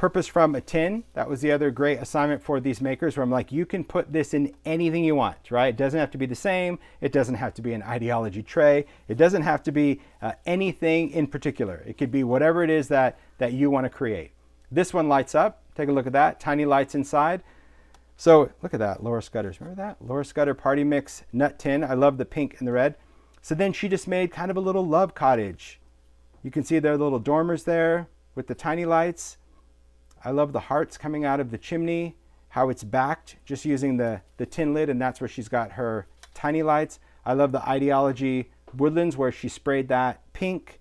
purpose from a tin. That was the other great assignment for these makers where I'm like, you can put this in anything you want, right? It doesn't have to be the same. It doesn't have to be an ideology tray. It doesn't have to be anything in particular. It could be whatever it is that you want to create. This one lights up. Take a look at that. Tiny lights inside. So look at that, Laura Scudder's. Remember that? Laura Scudder Party Mix Nut Tin. I love the pink and the red. So then she just made kind of a little love cottage. You can see there are little dormers there with the tiny lights. I love the hearts coming out of the chimney, how it's backed just using the tin lid, and that's where she's got her tiny lights. I love the Ideology Woodlands where she sprayed that pink,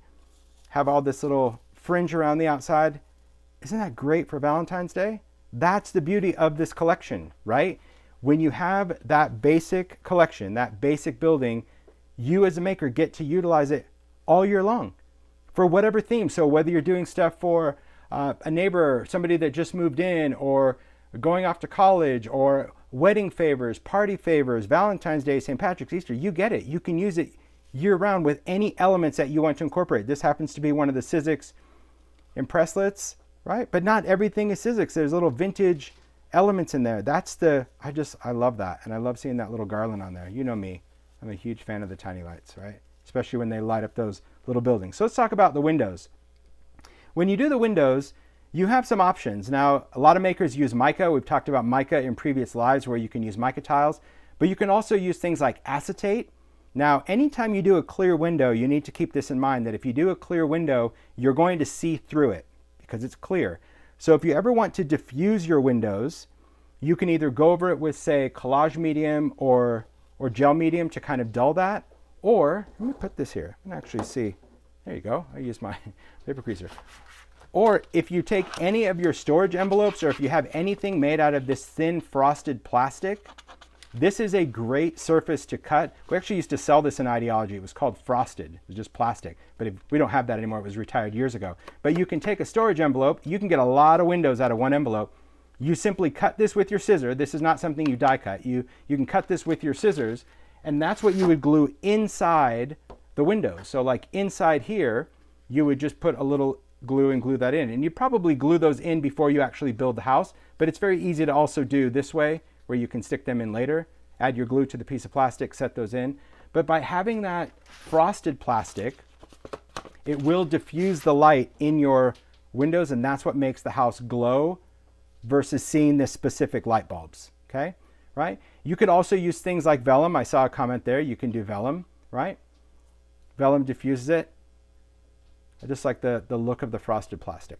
have all this little fringe around the outside. Isn't that great for Valentine's Day? That's the beauty of this collection, right? When you have that basic collection, that basic building, you as a maker get to utilize it all year long for whatever theme. So whether you're doing stuff for a neighbor, somebody that just moved in, or going off to college, or wedding favors, party favors, Valentine's Day, St. Patrick's, Easter, you get it. You can use it year round with any elements that you want to incorporate. This happens to be one of the Sizzix impresslets, right? But not everything is Sizzix. There's little vintage elements in there. I love that. And I love seeing that little garland on there. You know me, I'm a huge fan of the tiny lights, right? Especially when they light up those little buildings. So let's talk about the windows. When you do the windows, you have some options. Now, a lot of makers use mica. We've talked about mica in previous lives where you can use mica tiles, but you can also use things like acetate. Now, anytime you do a clear window, you need to keep this in mind that if you do a clear window, you're going to see through it because it's clear. So if you ever want to diffuse your windows, you can either go over it with, say, collage medium or gel medium to kind of dull that, or let me put this here. I can actually see. There you go. I use my paper creaser. Or if you take any of your storage envelopes, or if you have anything made out of this thin frosted plastic, this is a great surface to cut. We actually used to sell this in Ideology. It was called frosted. It was just plastic. But we don't have that anymore. It was retired years ago. But you can take a storage envelope. You can get a lot of windows out of one envelope. You simply cut this with your scissor. This is not something you die cut. You can cut this with your scissors, and that's what you would glue inside the window. So like inside here, you would just put a little glue and glue that in. And you probably glue those in before you actually build the house, but it's very easy to also do this way where you can stick them in later, add your glue to the piece of plastic, set those in. But by having that frosted plastic, it will diffuse the light in your windows, and that's what makes the house glow versus seeing the specific light bulbs, okay? Right? You could also use things like vellum. I saw a comment there. You can do vellum, right? Vellum diffuses it. I just like the look of the frosted plastic.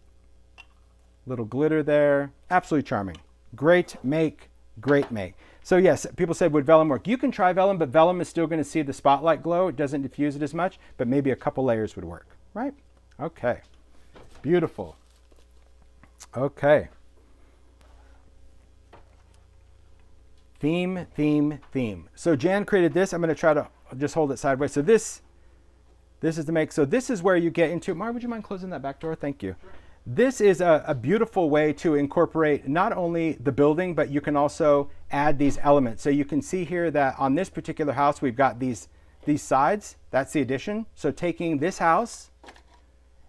Little glitter there. Absolutely charming. Great make, great make. So yes, people said, would vellum work? You can try vellum, but vellum is still going to see the spotlight glow. It doesn't diffuse it as much, but maybe a couple layers would work, right? Okay. Beautiful. Okay. Theme, theme, theme. So Jan created this. I'm going to try to just hold it sideways. So this is the make. So this is where you get into, Mar, would you mind closing that back door? Thank you. Sure. This is a beautiful way to incorporate not only the building, but you can also add these elements. So you can see here that on this particular house, we've got these sides. That's the addition. So taking this house,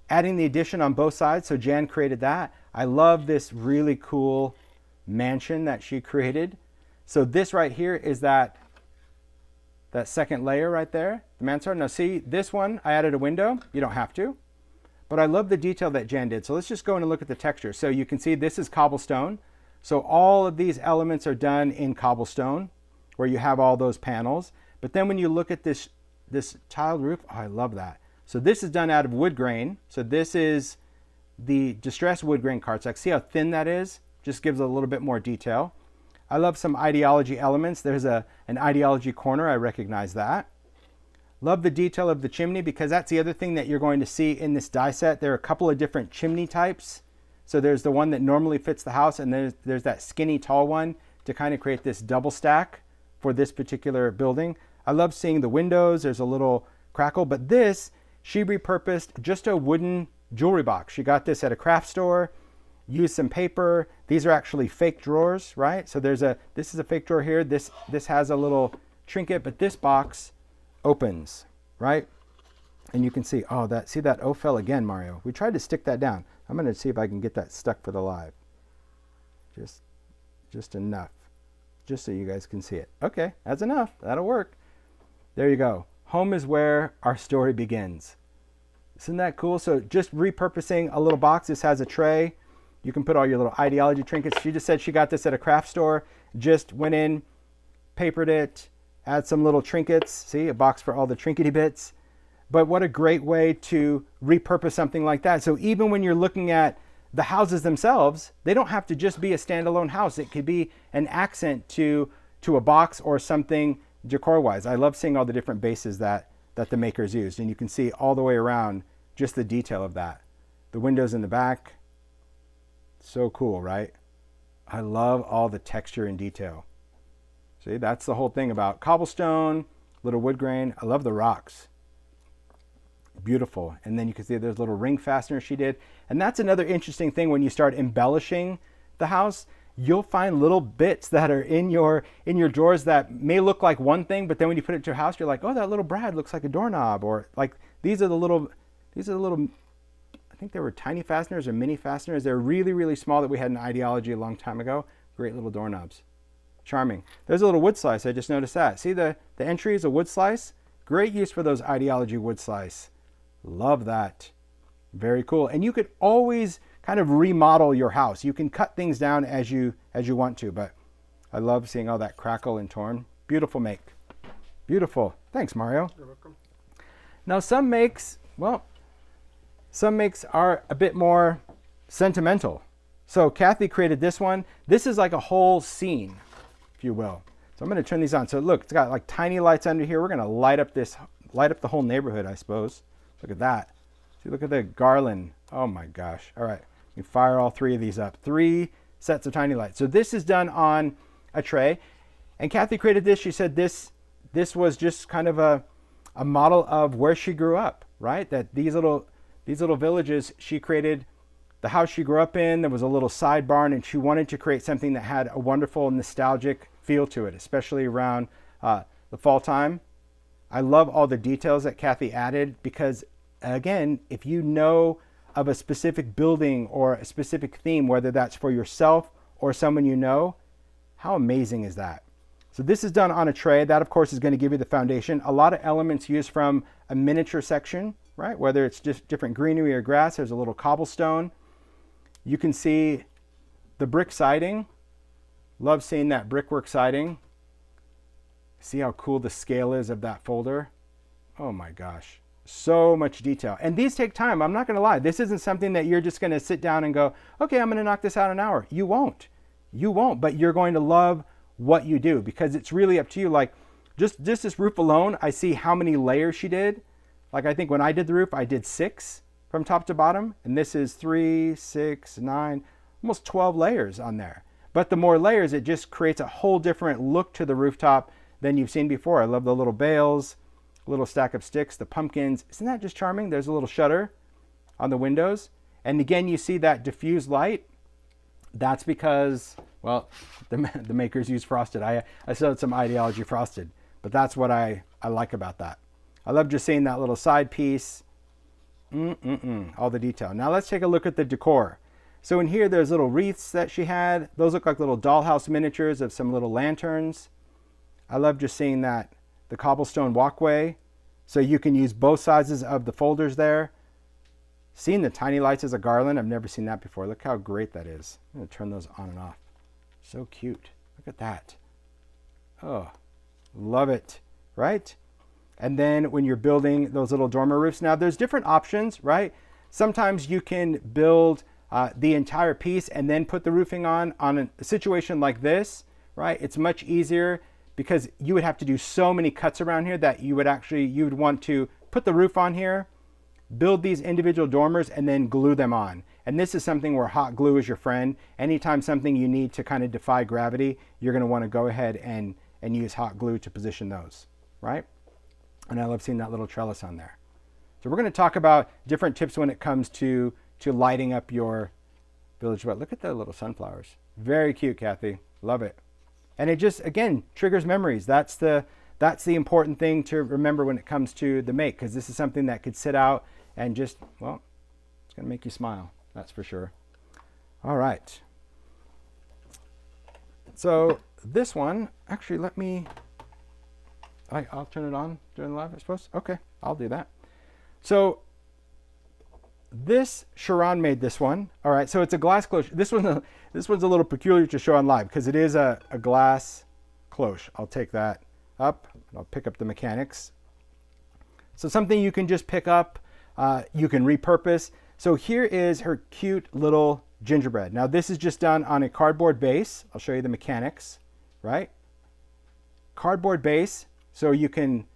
adding the addition on both sides. So Jan created that. I love this really cool mansion that she created. So this right here is that second layer right there, the mansard. Now see, this one, I added a window. You don't have to, but I love the detail that Jan did. So let's just go in and look at the texture. So you can see this is cobblestone. So all of these elements are done in cobblestone where you have all those panels. But then when you look at this tiled roof, oh, I love that. So this is done out of wood grain. So this is the distressed wood grain cardstock. See how thin that is? Just gives a little bit more detail. I love some Ideology elements. There's an Ideology corner. I recognize that. Love the detail of the chimney because that's the other thing that you're going to see in this die set. There are a couple of different chimney types. So there's the one that normally fits the house, and there's that skinny tall one to kind of create this double stack for this particular building. I love seeing the windows. There's a little crackle, but this, she repurposed just a wooden jewelry box. She got this at a craft store. Use some paper. These are actually fake drawers, right? So this is a fake drawer here. This has a little trinket, but this box opens, right? And you can see, see that O fell again, Mario. We tried to stick that down. I'm going to see if I can get that stuck for the live. Just enough. Just so you guys can see it. Okay, that's enough. That'll work. There you go. Home is where our story begins. Isn't that cool? So just repurposing a little box. This has a tray. You can put all your little ideology trinkets. She just said she got this at a craft store. Just went in, papered it, add some little trinkets. See, a box for all the trinkety bits. But what a great way to repurpose something like that. So even when you're looking at the houses themselves, they don't have to just be a standalone house. It could be an accent to a box or something decor-wise. I love seeing all the different bases that the makers used. And you can see all the way around just the detail of that. The windows in the back, so cool, right? I love all the texture and detail. See, that's the whole thing about cobblestone, little wood grain. I love the rocks. Beautiful. And then you can see there's little ring fasteners she did. And that's another interesting thing when you start embellishing the house. You'll find little bits that are in your drawers that may look like one thing, but then when you put it to your house, you're like, oh, that little brad looks like a doorknob. Or like these are the little, I think they were tiny fasteners or mini fasteners. They're really, really small that we had in Ideology a long time ago. Great little doorknobs. Charming. There's a little wood slice. I just noticed that. See the entry is a wood slice? Great use for those Ideology wood slice. Love that. Very cool. And you could always kind of remodel your house. You can cut things down as you want to, but I love seeing all that crackle and torn. Beautiful make. Beautiful. Thanks, Mario. You're welcome. Now some makes, well, some makes are a bit more sentimental. So Kathy created this one. This is like a whole scene, if you will. So I'm going to turn these on. So look, it's got like tiny lights under here. We're going to light up the whole neighborhood, I suppose. Look at that. See, look at the garland. Oh my gosh. All right. You fire all three of these up. 3 sets of tiny lights. So this is done on a tray. And Kathy created this. She said this was just kind of a model of where she grew up, right? That these little villages, she created the house she grew up in. There was a little side barn, and she wanted to create something that had a wonderful nostalgic feel to it, especially around the fall time. I love all the details that Kathy added because, again, if you know of a specific building or a specific theme, whether that's for yourself or someone you know, how amazing is that? So this is done on a tray. That, of course, is going to give you the foundation. A lot of elements used from a miniature section, right? Whether it's just different greenery or grass, there's a little cobblestone. You can see the brick siding. Love seeing that brickwork siding. See how cool the scale is of that folder? Oh my gosh. So much detail. And these take time. I'm not going to lie. This isn't something that you're just going to sit down and go, okay, I'm going to knock this out in an hour. You won't. You won't. But you're going to love what you do because it's really up to you. Like just this roof alone, I see how many layers she did. Like I think when I did the roof, I did 6 from top to bottom. And this is 3, 6, 9, almost 12 layers on there. But the more layers, it just creates a whole different look to the rooftop than you've seen before. I love the little bales, little stack of sticks, the pumpkins. Isn't that just charming? There's a little shutter on the windows. And again, you see that diffused light. That's because, well, the makers use frosted. I still had some Ideology frosted, but that's what I like about that. I love just seeing that little side piece. All the detail. Now let's take a look at the decor. So in here, there's little wreaths that she had. Those look like little dollhouse miniatures of some little lanterns. I love just seeing that, the cobblestone walkway. So you can use both sizes of the folders there. Seeing the tiny lights as a garland, I've never seen that before. Look how great that is. I'm going to turn those on and off. So cute. Look at that. Oh, love it, right? And then when you're building those little dormer roofs, now there's different options, right? Sometimes you can build the entire piece and then put the roofing on a situation like this, right? It's much easier because you would have to do so many cuts around here that you would want to put the roof on here, build these individual dormers, and then glue them on. And this is something where hot glue is your friend. Anytime something you need to kind of defy gravity, you're going to want to go ahead and use hot glue to position those, right? And I love seeing that little trellis on there. So we're going to talk about different tips when it comes to lighting up your village. But look at the little sunflowers. Very cute, Kathy. Love it. And it just, again, triggers memories. That's the important thing to remember when it comes to the make, because this is something that could sit out and just, well, it's going to make you smile. That's for sure. All right. So this one, actually, I'll turn it on during the live, I suppose. Okay, I'll do that. So Sharon made this one. All right, so it's a glass cloche. This one's a little peculiar to show on live because it is a glass cloche. I'll take that up. I'll pick up the mechanics. So something you can just pick up, you can repurpose. So here is her cute little gingerbread. Now this is just done on a cardboard base. I'll show you the mechanics, right? Cardboard base, so you can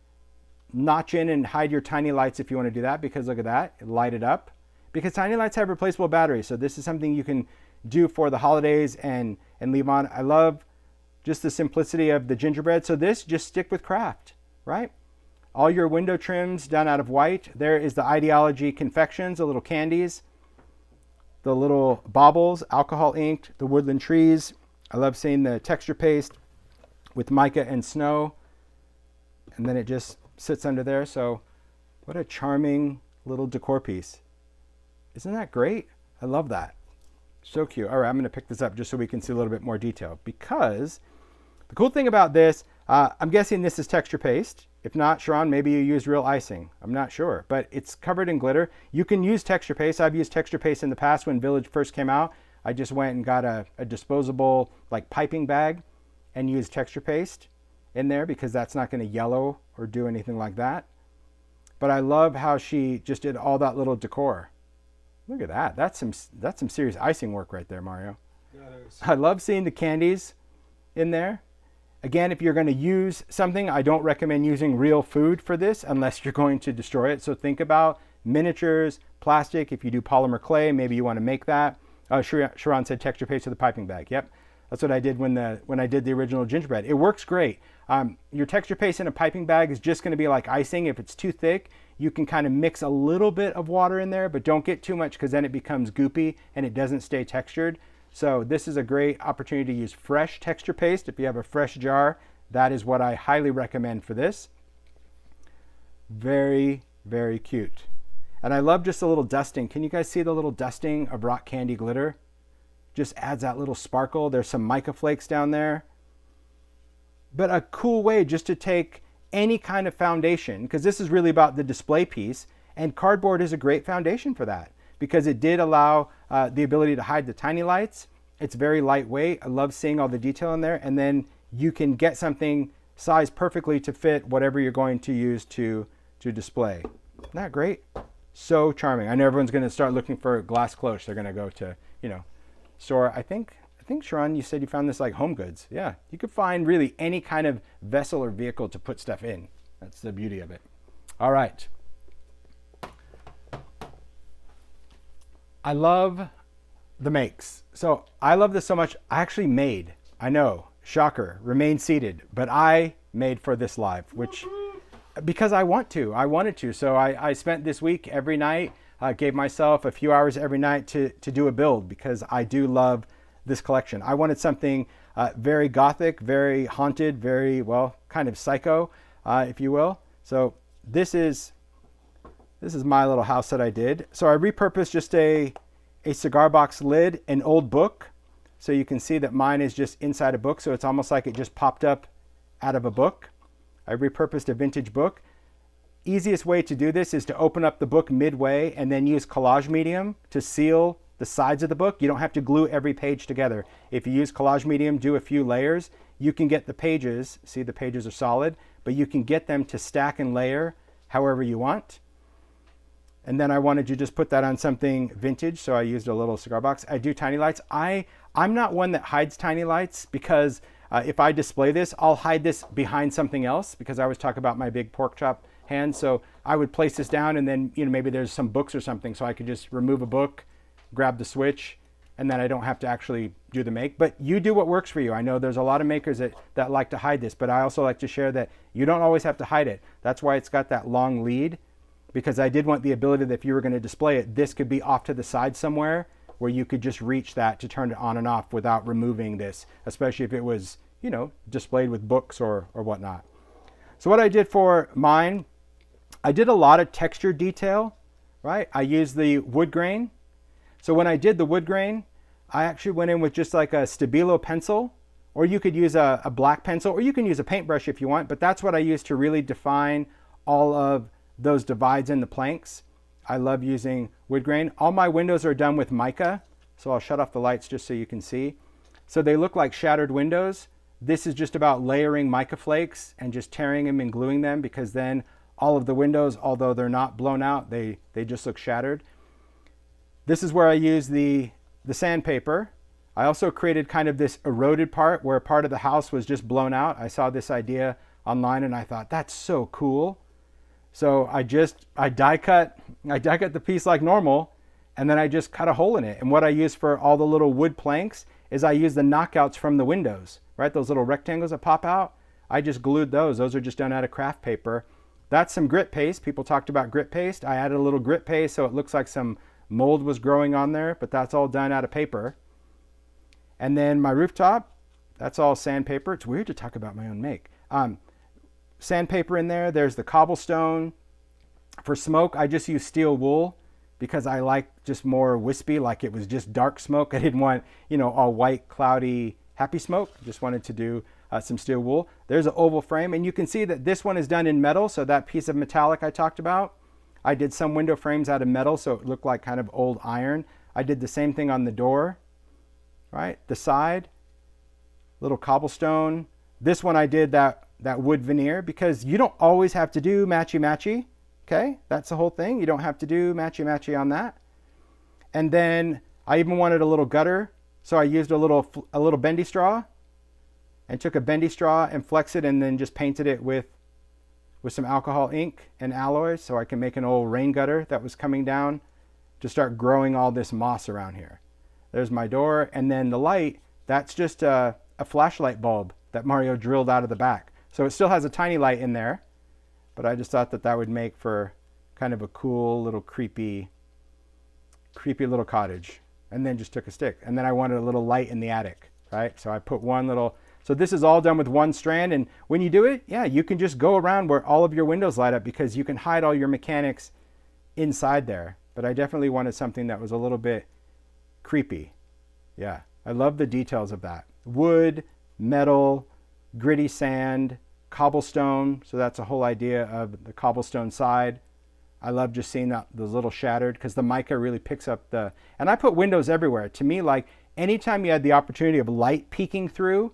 notch in and hide your tiny lights if you want to do that, because look at that, light it up. Because tiny lights have replaceable batteries, so this is something you can do for the holidays and leave on. I love just the simplicity of the gingerbread. So this, just stick with craft, right? All your window trims done out of white. There is the Ideology confections, the little candies, the little baubles, alcohol inked, the woodland trees. I love seeing the texture paste with mica and snow. And then it just sits under there. So what a charming little decor piece. Isn't that great? I love that. So cute. All right, I'm going to pick this up just so we can see a little bit more detail, because the cool thing about this, I'm guessing this is texture paste. If not, Sharon, maybe you use real icing. I'm not sure, but it's covered in glitter. You can use texture paste. I've used texture paste in the past when Village first came out. I just went and got a disposable like piping bag and used texture paste in there because that's not going to yellow or do anything like that. But I love how she just did all that little decor. Look at that. That's some serious icing work right there, Mario. That is. I love seeing the candies in there. Again, if you're going to use something, I don't recommend using real food for this unless you're going to destroy it. So think about miniatures, plastic. If you do polymer clay, maybe you want to make that. Sharon said texture paste with a piping bag. Yep, that's what I did when I did the original gingerbread. It works great. Your texture paste in a piping bag is just going to be like icing. If it's too thick, you can kind of mix a little bit of water in there, but don't get too much because then it becomes goopy and it doesn't stay textured. So this is a great opportunity to use fresh texture paste. If you have a fresh jar, that is what I highly recommend for this. Very, very cute. And I love just a little dusting. Can you guys see the little dusting of rock candy glitter? Just adds that little sparkle. There's some mica flakes down there. But a cool way just to take any kind of foundation, because this is really about the display piece, and cardboard is a great foundation for that, because it did allow the ability to hide the tiny lights. It's very lightweight. I love seeing all the detail in there. And then you can get something sized perfectly to fit whatever you're going to use to display. Isn't that great? So charming. I know everyone's going to start looking for glass cloche. They're going to go to, store. I think Sharon, you said you found this like Home Goods. Yeah, you could find really any kind of vessel or vehicle to put stuff in. That's the beauty of it. All right. I love the makes. So I love this so much. I actually made, I know, shocker, remain seated, but I made for this live, which, because I wanted to. So I spent this week every night, gave myself a few hours every night to do a build, because I do love this collection. I wanted something very gothic, very haunted, very, well, kind of psycho, if you will. So this is my little house that I did. So I repurposed just a cigar box lid, an old book. So you can see that mine is just inside a book. So it's almost like it just popped up out of a book. I repurposed a vintage book. Easiest way to do this is to open up the book midway and then use collage medium to seal the sides of the book. You don't have to glue every page together. If you use collage medium, do a few layers, you can get the pages, see the pages are solid, but you can get them to stack and layer however you want. And then I wanted to just put that on something vintage, so I used a little cigar box. I do tiny lights. I'm not one that hides tiny lights, because if I display this, I'll hide this behind something else, because I always talk about my big pork chop hand. So I would place this down, and then maybe there's some books or something, so I could just remove a book, grab the switch, and then I don't have to actually do the make. But you do what works for you. I know there's a lot of makers that like to hide this, but I also like to share that you don't always have to hide it. That's why it's got that long lead, because I did want the ability that if you were going to display it, this could be off to the side somewhere where you could just reach that to turn it on and off without removing this, especially if it was, displayed with books or whatnot. So what I did for mine, I did a lot of texture detail, right? I used the wood grain. So when I did the wood grain, I actually went in with just like a Stabilo pencil, or you could use a black pencil, or you can use a paintbrush if you want, but that's what I use to really define all of those divides in the planks. I love using wood grain. All my windows are done with mica, so I'll shut off the lights just so you can see. So they look like shattered windows. This is just about layering mica flakes and just tearing them and gluing them, because then all of the windows, although they're not blown out, they just look shattered. This is where I use the sandpaper. I also created kind of this eroded part where part of the house was just blown out. I saw this idea online and I thought, that's so cool. So I die cut the piece like normal, and then I just cut a hole in it. And what I use for all the little wood planks is I use the knockouts from the windows, right? Those little rectangles that pop out. I just glued those. Those are just done out of craft paper. That's some grit paste. People talked about grit paste. I added a little grit paste so it looks like some mold was growing on there, but that's all done out of paper. And then my rooftop, that's all sandpaper. It's weird to talk about my own make. Sandpaper in there. There's the cobblestone. For smoke, I just use steel wool because I like just more wispy, like it was just dark smoke. I didn't want, all white, cloudy, happy smoke. Just wanted to do some steel wool. There's an oval frame, and you can see that this one is done in metal. So that piece of metallic I talked about, I did some window frames out of metal, so it looked like kind of old iron. I did the same thing on the door, right? The side, little cobblestone. This one I did that wood veneer, because you don't always have to do matchy-matchy, okay? That's the whole thing. You don't have to do matchy-matchy on that. And then I even wanted a little gutter, so I used a little bendy straw and took a bendy straw and flexed it and then just painted it with some alcohol ink and alloys so I can make an old rain gutter that was coming down to start growing all this moss around here. There's my door, and then the light, that's just a flashlight bulb that Mario drilled out of the back. So it still has a tiny light in there, but I just thought that would make for kind of a cool little creepy little cottage. And then just took a stick. And then I wanted a little light in the attic, right? So I put so this is all done with one strand. And when you do it, yeah, you can just go around where all of your windows light up, because you can hide all your mechanics inside there. But I definitely wanted something that was a little bit creepy. Yeah, I love the details of that. Wood, metal, gritty sand, cobblestone. So that's a whole idea of the cobblestone side. I love just seeing those little shattered, because the mica really picks up and I put windows everywhere. To me, like anytime you had the opportunity of light peeking through,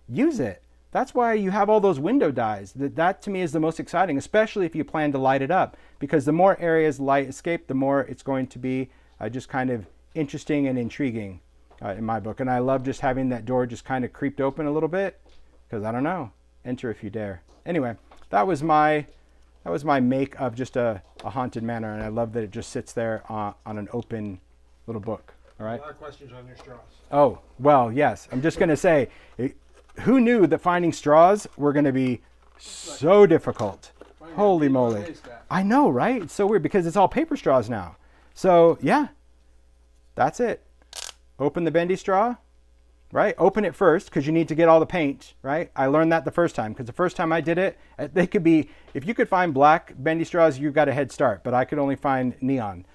use it. That's why you have all those window dyes. That to me is the most exciting, especially if you plan to light it up, because the more areas light escape, the more it's going to be just kind of interesting and intriguing in my book. And I love just having that door just kind of creeped open a little bit, because I don't know, enter if you dare. Anyway, that was my make of just a haunted manor, and I love that it just sits there on an open little book. All right. A lot of questions on your straws. Oh, well, yes. I'm just going to say, who knew that finding straws were going to be so difficult? Holy moly. I know, right? It's so weird, because it's all paper straws now. So, yeah, that's it. Open the bendy straw, right? Open it first, because you need to get all the paint, right? I learned that the first time, because the first time I did it, they could be, if you could find black bendy straws, you've got a head start, but I could only find neon.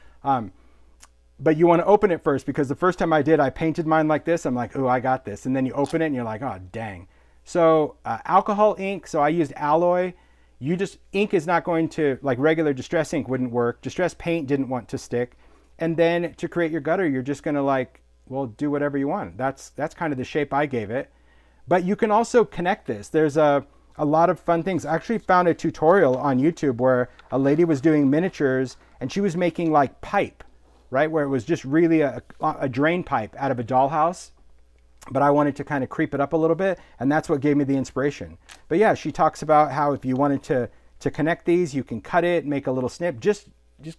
But you want to open it first, because the first time I did, I painted mine like this. I'm like, oh, I got this. And then you open it and you're like, oh, dang. So alcohol ink, so I used alloy. Ink is not going to, like regular distress ink wouldn't work. Distress paint didn't want to stick. And then to create your gutter, you're just going to do whatever you want. That's kind of the shape I gave it. But you can also connect this. There's a lot of fun things. I actually found a tutorial on YouTube where a lady was doing miniatures, and she was making like pipe, right? Where it was just really a drain pipe out of a dollhouse. But I wanted to kind of creep it up a little bit, and that's what gave me the inspiration. But yeah, she talks about how if you wanted to connect these, you can cut it, make a little snip. Just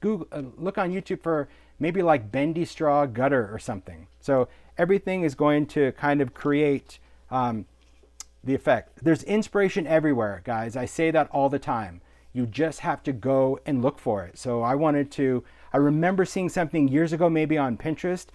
Google, look on YouTube for maybe like bendy straw gutter or something. So everything is going to kind of create the effect. There's inspiration everywhere, guys. I say that all the time. You just have to go and look for it. So I remember seeing something years ago, maybe on Pinterest,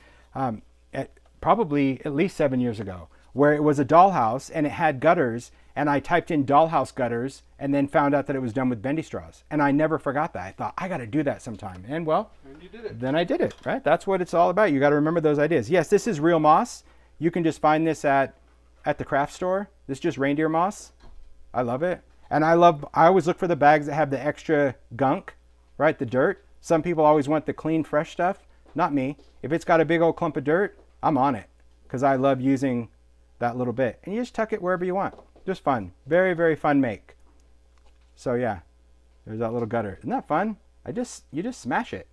probably at least 7 years ago, where it was a dollhouse and it had gutters, and I typed in dollhouse gutters and then found out that it was done with bendy straws. And I never forgot that. I thought, I got to do that sometime. And well, and you did it. Then I did it, right? That's what it's all about. You got to remember those ideas. Yes, this is real moss. You can just find this at the craft store. This is just reindeer moss. I love it. And I always look for the bags that have the extra gunk, right? The dirt. Some people always want the clean, fresh stuff. Not me. If it's got a big old clump of dirt, I'm on it because I love using that little bit. And you just tuck it wherever you want. Just fun. Very, very fun make. So yeah, there's that little gutter. Isn't that fun? You just smash it.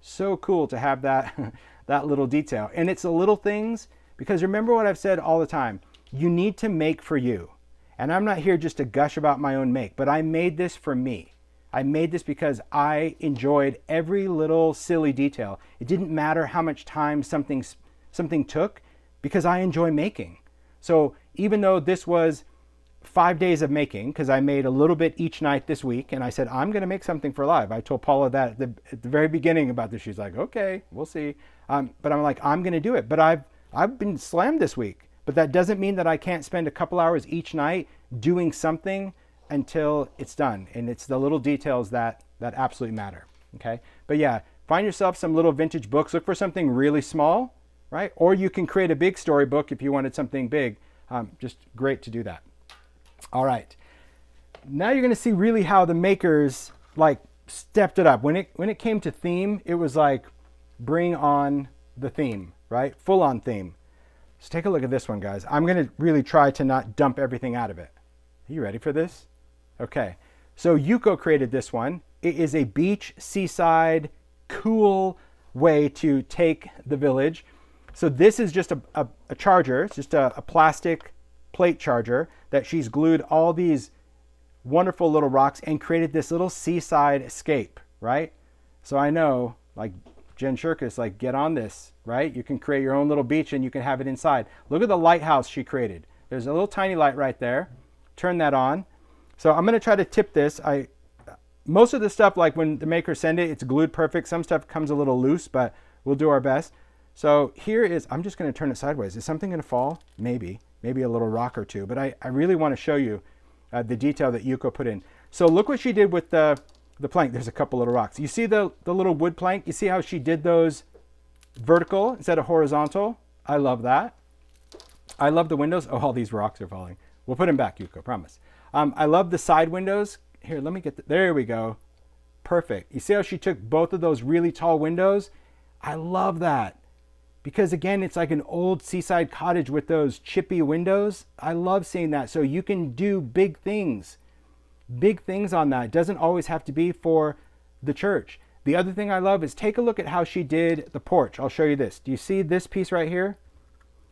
So cool to have that, that little detail. And it's the little things, because remember what I've said all the time. You need to make for you. And I'm not here just to gush about my own make, but I made this for me. I made this because I enjoyed every little silly detail. It didn't matter how much time something took, because I enjoy making. So even though this was 5 days of making, because I made a little bit each night this week, and I said, I'm going to make something for live. I told Paula that at the very beginning about this. She's like, okay, we'll see. But I'm like, I'm going to do it. But I've been slammed this week. But that doesn't mean that I can't spend a couple hours each night doing something until it's done. And it's the little details that absolutely matter. Okay. But yeah, find yourself some little vintage books. Look for something really small, right? Or you can create a big storybook if you wanted something big. Just great to do that. All right. Now you're going to see really how the makers like stepped it up. When it came to theme, it was like bring on the theme, right? Full on theme. So take a look at this one, guys. I'm going to really try to not dump everything out of it. Are you ready for this? Okay. So Yuko created this one. It is a beach, seaside, cool way to take the village. So this is just a charger. It's just a plastic plate charger that she's glued all these wonderful little rocks and created this little seaside escape, right? So I know, like Jen Shirkus, like get on this, right? You can create your own little beach and you can have it inside. Look at the lighthouse she created. There's a little tiny light right there. Turn that on. So I'm going to try to tip this. Most of the stuff, like when the makers send it, it's glued perfect. Some stuff comes a little loose, but we'll do our best. So here is, I'm just going to turn it sideways. Is something going to fall? Maybe a little rock or two. But I really want to show you the detail that Yuko put in. So look what she did with the plank. There's a couple little rocks. You see the little wood plank? You see how she did those vertical instead of horizontal? I love that. I love the windows. Oh, all these rocks are falling. We'll put them back, Yuko, promise. I love the side windows. Here, let me get there we go. Perfect. You see how she took both of those really tall windows? I love that. Because again, it's like an old seaside cottage with those chippy windows. I love seeing that. So you can do big things on that. It doesn't always have to be for the church. The other thing I love is take a look at how she did the porch. I'll show you this. Do you see this piece right here?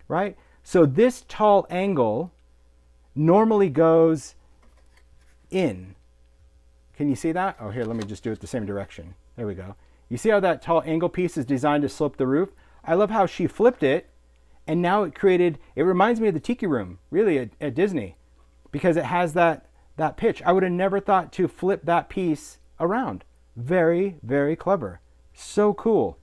Right? So this tall angle normally goes in. Can you see that? Oh, here, let me just do it the same direction. There we go. You see how that tall angle piece is designed to slope the roof? I love how she flipped it, and now it reminds me of the Tiki Room, really, at Disney, because it has that pitch. I would have never thought to flip that piece around. Very, very clever. So cool.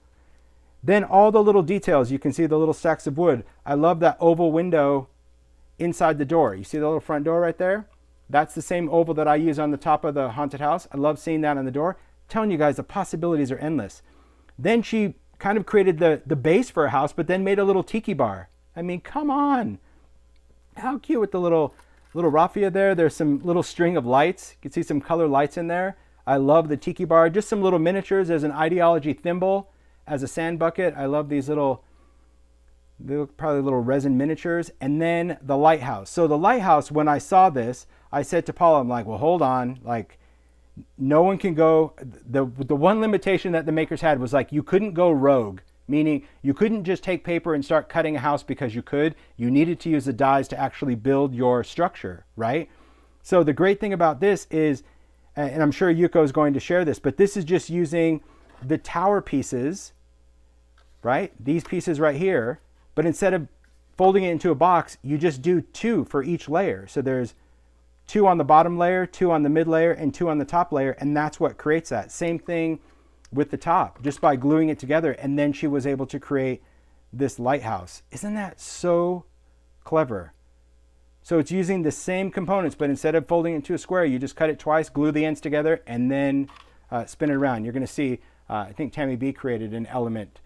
Then all the little details, you can see the little stacks of wood. I love that oval window inside the door. You see the little front door right there? That's the same oval that I use on the top of the haunted house. I love seeing that on the door. I'm telling you guys, the possibilities are endless. Then she kind of created the base for a house, but then made a little tiki bar. I mean, come on. How cute with the little raffia there. There's some little string of lights. You can see some color lights in there. I love the tiki bar. Just some little miniatures. There's an ideology thimble as a sand bucket. I love these probably little resin miniatures. And then the lighthouse. So the lighthouse, when I saw this, I said to Paula, I'm like, well, hold on. Like, no one can go. The one limitation that the makers had was like, you couldn't go rogue, meaning you couldn't just take paper and start cutting a house because you could. You needed to use the dies to actually build your structure, right? So the great thing about this is, and I'm sure Yuko is going to share this, but this is just using the tower pieces, right? These pieces right here, but instead of folding it into a box, you just do 2 for each layer. So there's 2 on the bottom layer, 2 on the mid layer, and 2 on the top layer, and that's what creates that. Same thing with the top, just by gluing it together, and then she was able to create this lighthouse. Isn't that so clever. So it's using the same components, but instead of folding it into a square, you just cut it twice, glue the ends together, and then spin it around. You're going to see, I think Tammy B created an element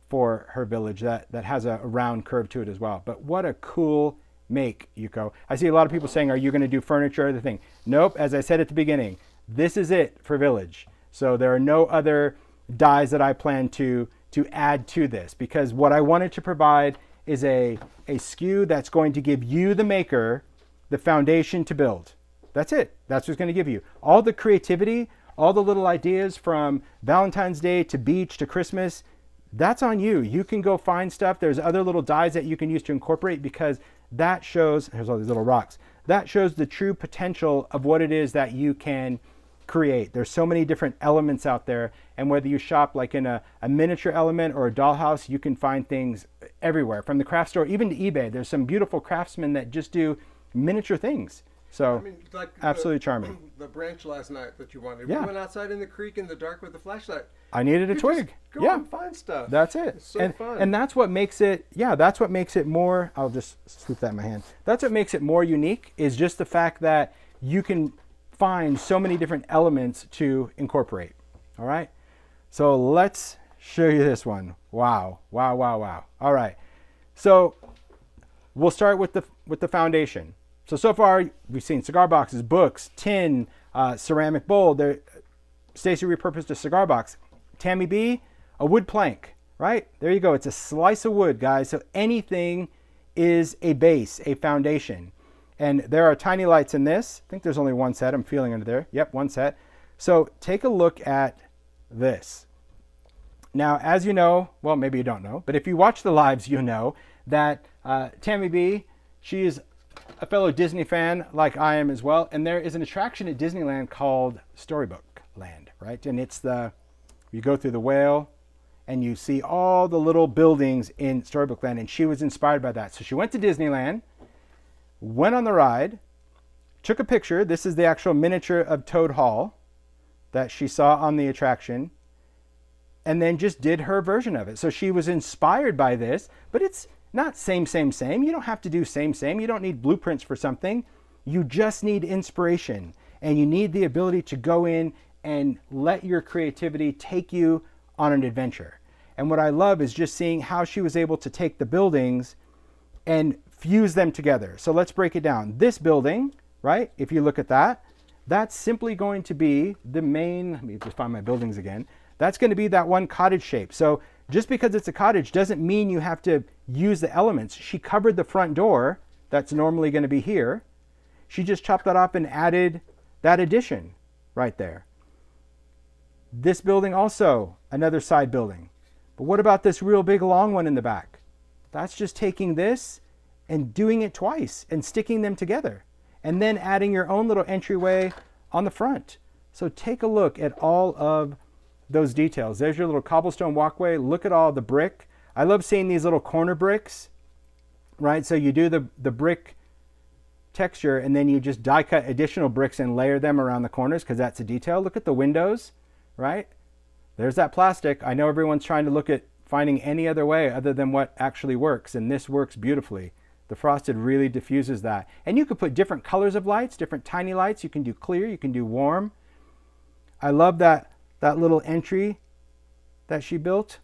for her village that has a round curve to it as well. But what a cool make, Yuko. I see a lot of people saying, are you going to do furniture or other thing? Nope, as I said at the beginning, this is it for village. So there are no other dies that I plan to add to this, because what I wanted to provide is a SKU that's going to give you, the maker, the foundation to build. That's it. That's what's going to give you. All the creativity, all the little ideas from Valentine's Day to beach to Christmas, that's on you. You can go find stuff. There's other little dies that you can use to incorporate, because that shows, here's all these little rocks, that shows the true potential of what it is that you can create. There's so many different elements out there, and whether you shop like in a miniature element or a dollhouse, you can find things everywhere, from the craft store even to eBay. There's some beautiful craftsmen that just do miniature things. So I mean, like absolutely charming. The branch last night that you wanted. Yeah. We went outside in the creek in the dark with the flashlight. I needed a twig. Go and find stuff. That's it. It's so fun. And that's what makes it, that's what makes it more, I'll just swoop that in my hand. That's what makes it more unique, is just the fact that you can find so many different elements to incorporate. All right. So let's show you this one. Wow. Wow, wow, wow. All right. So we'll start with the foundation. So far we've seen cigar boxes, books, tin, ceramic bowl. Stacy repurposed a cigar box. Tammy B, a wood plank, right? There you go. It's a slice of wood, guys. So anything is a base, a foundation. And there are tiny lights in this. I think there's only one set. I'm feeling under there. Yep, one set. So take a look at this. Now, as you know, well, maybe you don't know, but if you watch the lives, you know that Tammy B, she is a fellow Disney fan like I am as well. And there is an attraction at Disneyland called Storybook Land, right? And it's you go through the whale and you see all the little buildings in Storybook Land. And she was inspired by that. So she went to Disneyland, went on the ride, took a picture. This is the actual miniature of Toad Hall that she saw on the attraction, and then just did her version of it. So she was inspired by this, but it's not same. You don't have to do same. You don't need blueprints for something. You just need inspiration, and you need the ability to go in and let your creativity take you on an adventure. And what I love is just seeing how she was able to take the buildings and fuse them together. So let's break it down. This building, right? If you look at that, that's simply going to be the main, let me just find my buildings again. That's going to be that one cottage shape. So just because it's a cottage doesn't mean you have to use the elements. She covered the front door that's normally going to be here. She just chopped that up and added that addition right there. This building also, another side building. But what about this real big long one in the back? That's just taking this and doing it twice and sticking them together, and then adding your own little entryway on the front. So take a look at all of those details. There's your little cobblestone walkway. Look at all the brick. I love seeing these little corner bricks, right? So you do the brick texture, and then you just die cut additional bricks and layer them around the corners, because that's a detail. Look at the windows, right? There's that plastic. I know everyone's trying to look at finding any other way other than what actually works, and this works beautifully. The frosted really diffuses that. And you could put different colors of lights, different tiny lights. You can do clear, you can do warm. I love that little entry that she built.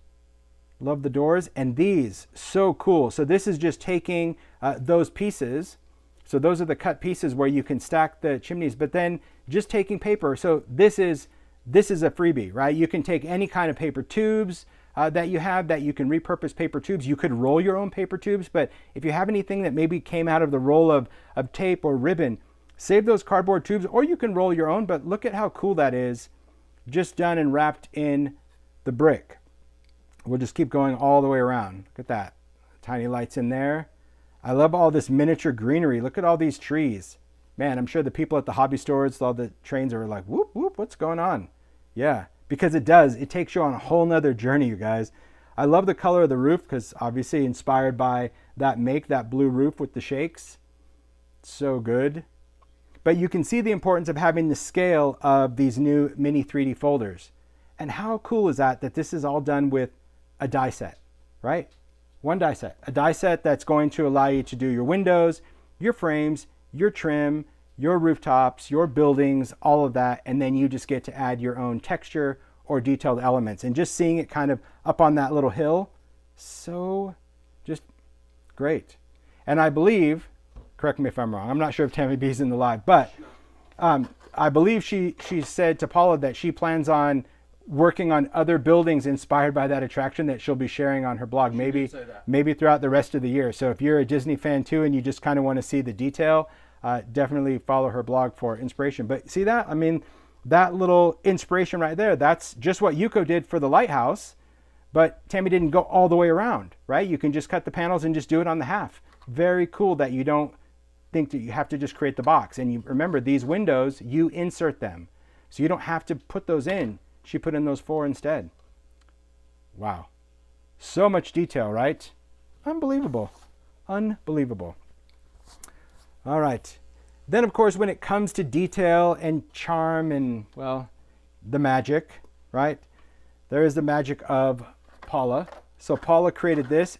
Love the doors. And these, so cool. So this is just taking those pieces. So those are the cut pieces where you can stack the chimneys, but then just taking paper. So this is a freebie, right? You can take any kind of paper tubes that you have, that you can repurpose paper tubes. You could roll your own paper tubes, but if you have anything that maybe came out of the roll of tape or ribbon, save those cardboard tubes, or you can roll your own. But look at how cool that is, just done and wrapped in the brick. We'll just keep going all the way around. Look at that. Tiny lights in there. I love all this miniature greenery. Look at all these trees. Man, I'm sure the people at the hobby stores, all the trains are like, whoop, whoop, what's going on? Yeah. Because it takes you on a whole nother journey, you guys. I love the color of the roof, because obviously inspired by that blue roof with the shakes. So good. But you can see the importance of having the scale of these new mini 3D folders. And how cool is that this is all done with a die set, right? One die set. A die set that's going to allow you to do your windows, your frames, your trim, your rooftops, your buildings, all of that. And then you just get to add your own texture or detailed elements. And just seeing it kind of up on that little hill, so just great. And I believe, correct me if I'm wrong, I'm not sure if Tammy B's in the live, but I believe she said to Paula that she plans on working on other buildings inspired by that attraction that she'll be sharing on her blog, maybe throughout the rest of the year. So if you're a Disney fan too and you just kind of want to see the detail, definitely follow her blog for inspiration. But see that? I mean, that little inspiration right there, that's just what Yuko did for the lighthouse, but Tammy didn't go all the way around, right? You can just cut the panels and just do it on the half. Very cool that you don't think that you have to just create the box. And you remember, these windows, you insert them. So you don't have to put those in. She put in those 4 instead. Wow. So much detail, right? Unbelievable. Unbelievable. All right. Then, of course, when it comes to detail and charm and, well, the magic, right? There is the magic of Paula. So Paula created this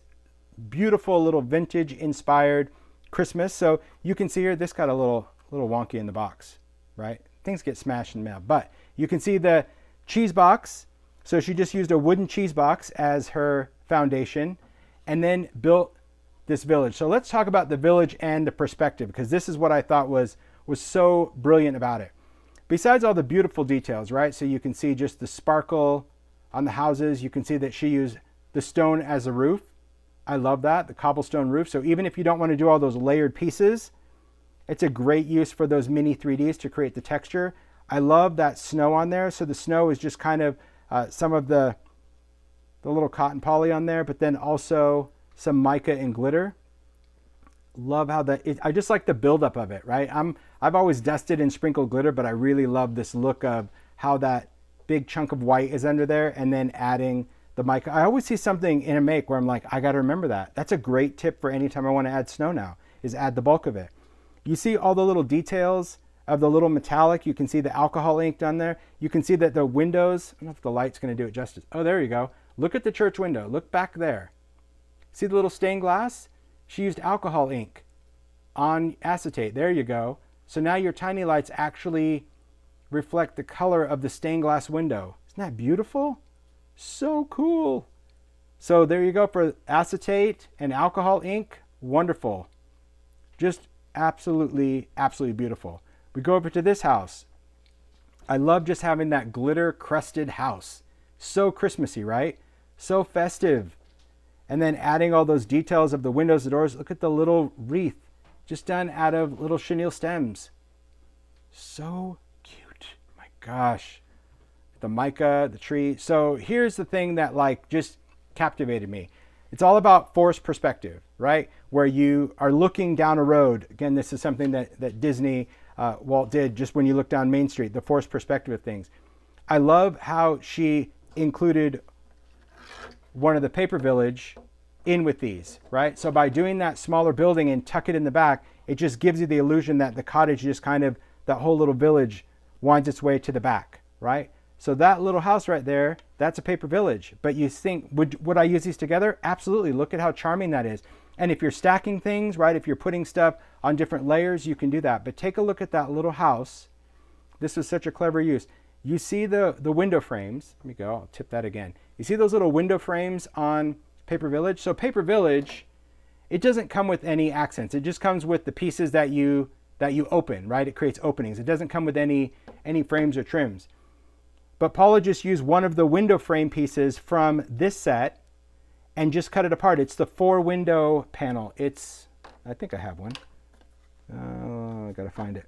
beautiful little vintage inspired Christmas. So you can see here, this got a little wonky in the box, right? Things get smashed in the mail, but you can see the cheese box. So she just used a wooden cheese box as her foundation and then built this village. So let's talk about the village and the perspective, because this is what I thought was so brilliant about it. Besides all the beautiful details, right? So you can see just the sparkle on the houses. You can see that she used the stone as a roof. I love that, the cobblestone roof. So even if you don't want to do all those layered pieces, it's a great use for those mini 3Ds to create the texture. I love that snow on there. So the snow is just kind of some of the little cotton poly on there, but then also some mica and glitter. Love how I just like the buildup of it, right? I've always dusted and sprinkled glitter, but I really love this look of how that big chunk of white is under there and then adding the mica. I always see something in a make where I'm like, I got to remember that. That's a great tip for anytime I want to add snow now, is add the bulk of it. You see all the little details of the little metallic. You can see the alcohol ink done there. You can see that the windows, I don't know if the light's going to do it justice. Oh, there you go. Look at the church window. Look back there. See the little stained glass? She used alcohol ink on acetate. There you go. So now your tiny lights actually reflect the color of the stained glass window. Isn't that beautiful? So cool. So there you go for acetate and alcohol ink. Wonderful. Just absolutely, absolutely beautiful. We go over to this house. I love just having that glitter crusted house. So Christmassy, right? So festive. And then adding all those details of the windows, the doors. Look at the little wreath just done out of little chenille stems. So cute. My gosh. The mica, the tree. So here's the thing that just captivated me. It's all about forced perspective, right? Where you are looking down a road. Again, this is something that Disney, Walt did just when you look down Main Street, the forced perspective of things. I love how she included one of the Paper Village in with these, right? So by doing that smaller building and tuck it in the back, it just gives you the illusion that the cottage just kind of, that whole little village winds its way to the back, right? So that little house right there, that's a Paper Village. But you think, would I use these together? Absolutely. Look at how charming that is. And if you're stacking things, right, if you're putting stuff on different layers, you can do that. But take a look at that little house. This was such a clever use. You see the window frames. Let me go, I'll tip that again. You see those little window frames on Paper Village? So Paper Village, it doesn't come with any accents. It just comes with the pieces that you open, right? It creates openings. It doesn't come with any frames or trims. But Paula just used one of the window frame pieces from this set and just cut it apart. It's the 4-window panel. I think I have one. I gotta find it.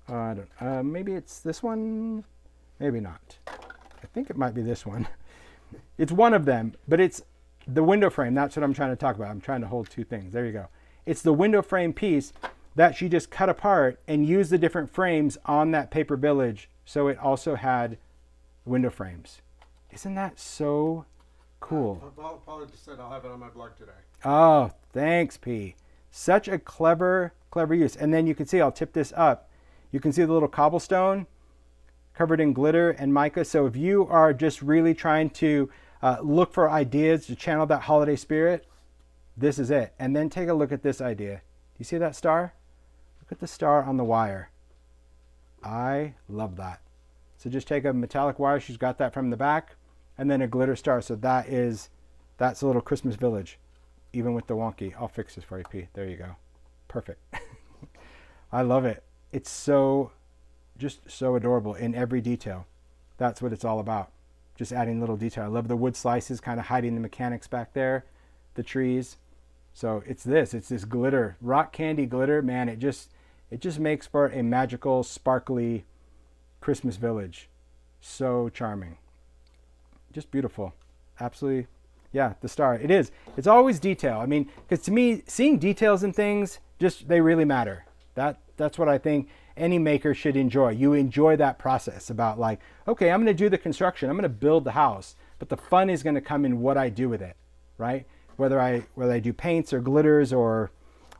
I don't. Maybe it's this one. Maybe not. I think it might be this one. It's one of them, but it's the window frame. That's what I'm trying to talk about. I'm trying to hold two things. There you go. It's the window frame piece that she just cut apart and used the different frames on that Paper Village, so it also had window frames. Isn't that so cool? Paula just said I'll have it on my blog today. Oh, thanks, P. Such a clever use. And then you can see, I'll tip this up. You can see the little cobblestone covered in glitter and mica. So if you are just really trying to look for ideas to channel that holiday spirit, this is it. And then take a look at this idea. Do you see that star? Look at the star on the wire. I love that. So just take a metallic wire. She's got that from the back, and then a glitter star. So that's a little Christmas village, even with the wonky. I'll fix this for you, P. There you go. Perfect. I love it. It's just so adorable in every detail. That's what it's all about. Just adding little detail. I love the wood slices kind of hiding the mechanics back there, the trees. So it's this glitter, rock candy glitter. Man, it just makes for a magical, sparkly Christmas village. So charming. Just beautiful. Absolutely. Yeah, the star. It is. It's always detail. I mean, because to me, seeing details in things, they really matter. That's what I think any maker should enjoy. You enjoy that process about like, okay, I'm going to do the construction. I'm going to build the house. But the fun is going to come in what I do with it, right? Whether I do paints or glitters or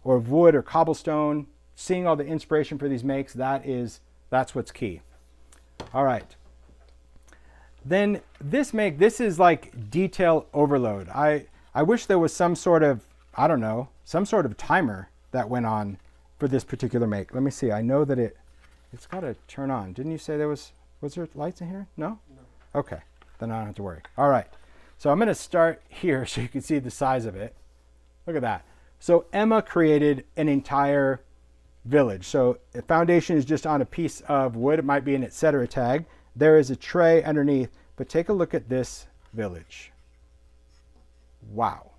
wood or cobblestone, seeing all the inspiration for these makes, that's what's key. All right. Then this is like detail overload. I wish there was some sort of, I don't know, some sort of timer that went on for this particular make. Let me see. I know that it's got to turn on. Didn't you say was there lights in here? No? No. Okay. Then I don't have to worry. All right. So I'm going to start here so you can see the size of it. Look at that. So Emma created an entire village. So the foundation is just on a piece of wood. It might be an etc. tag. There is a tray underneath, but take a look at this village. Wow.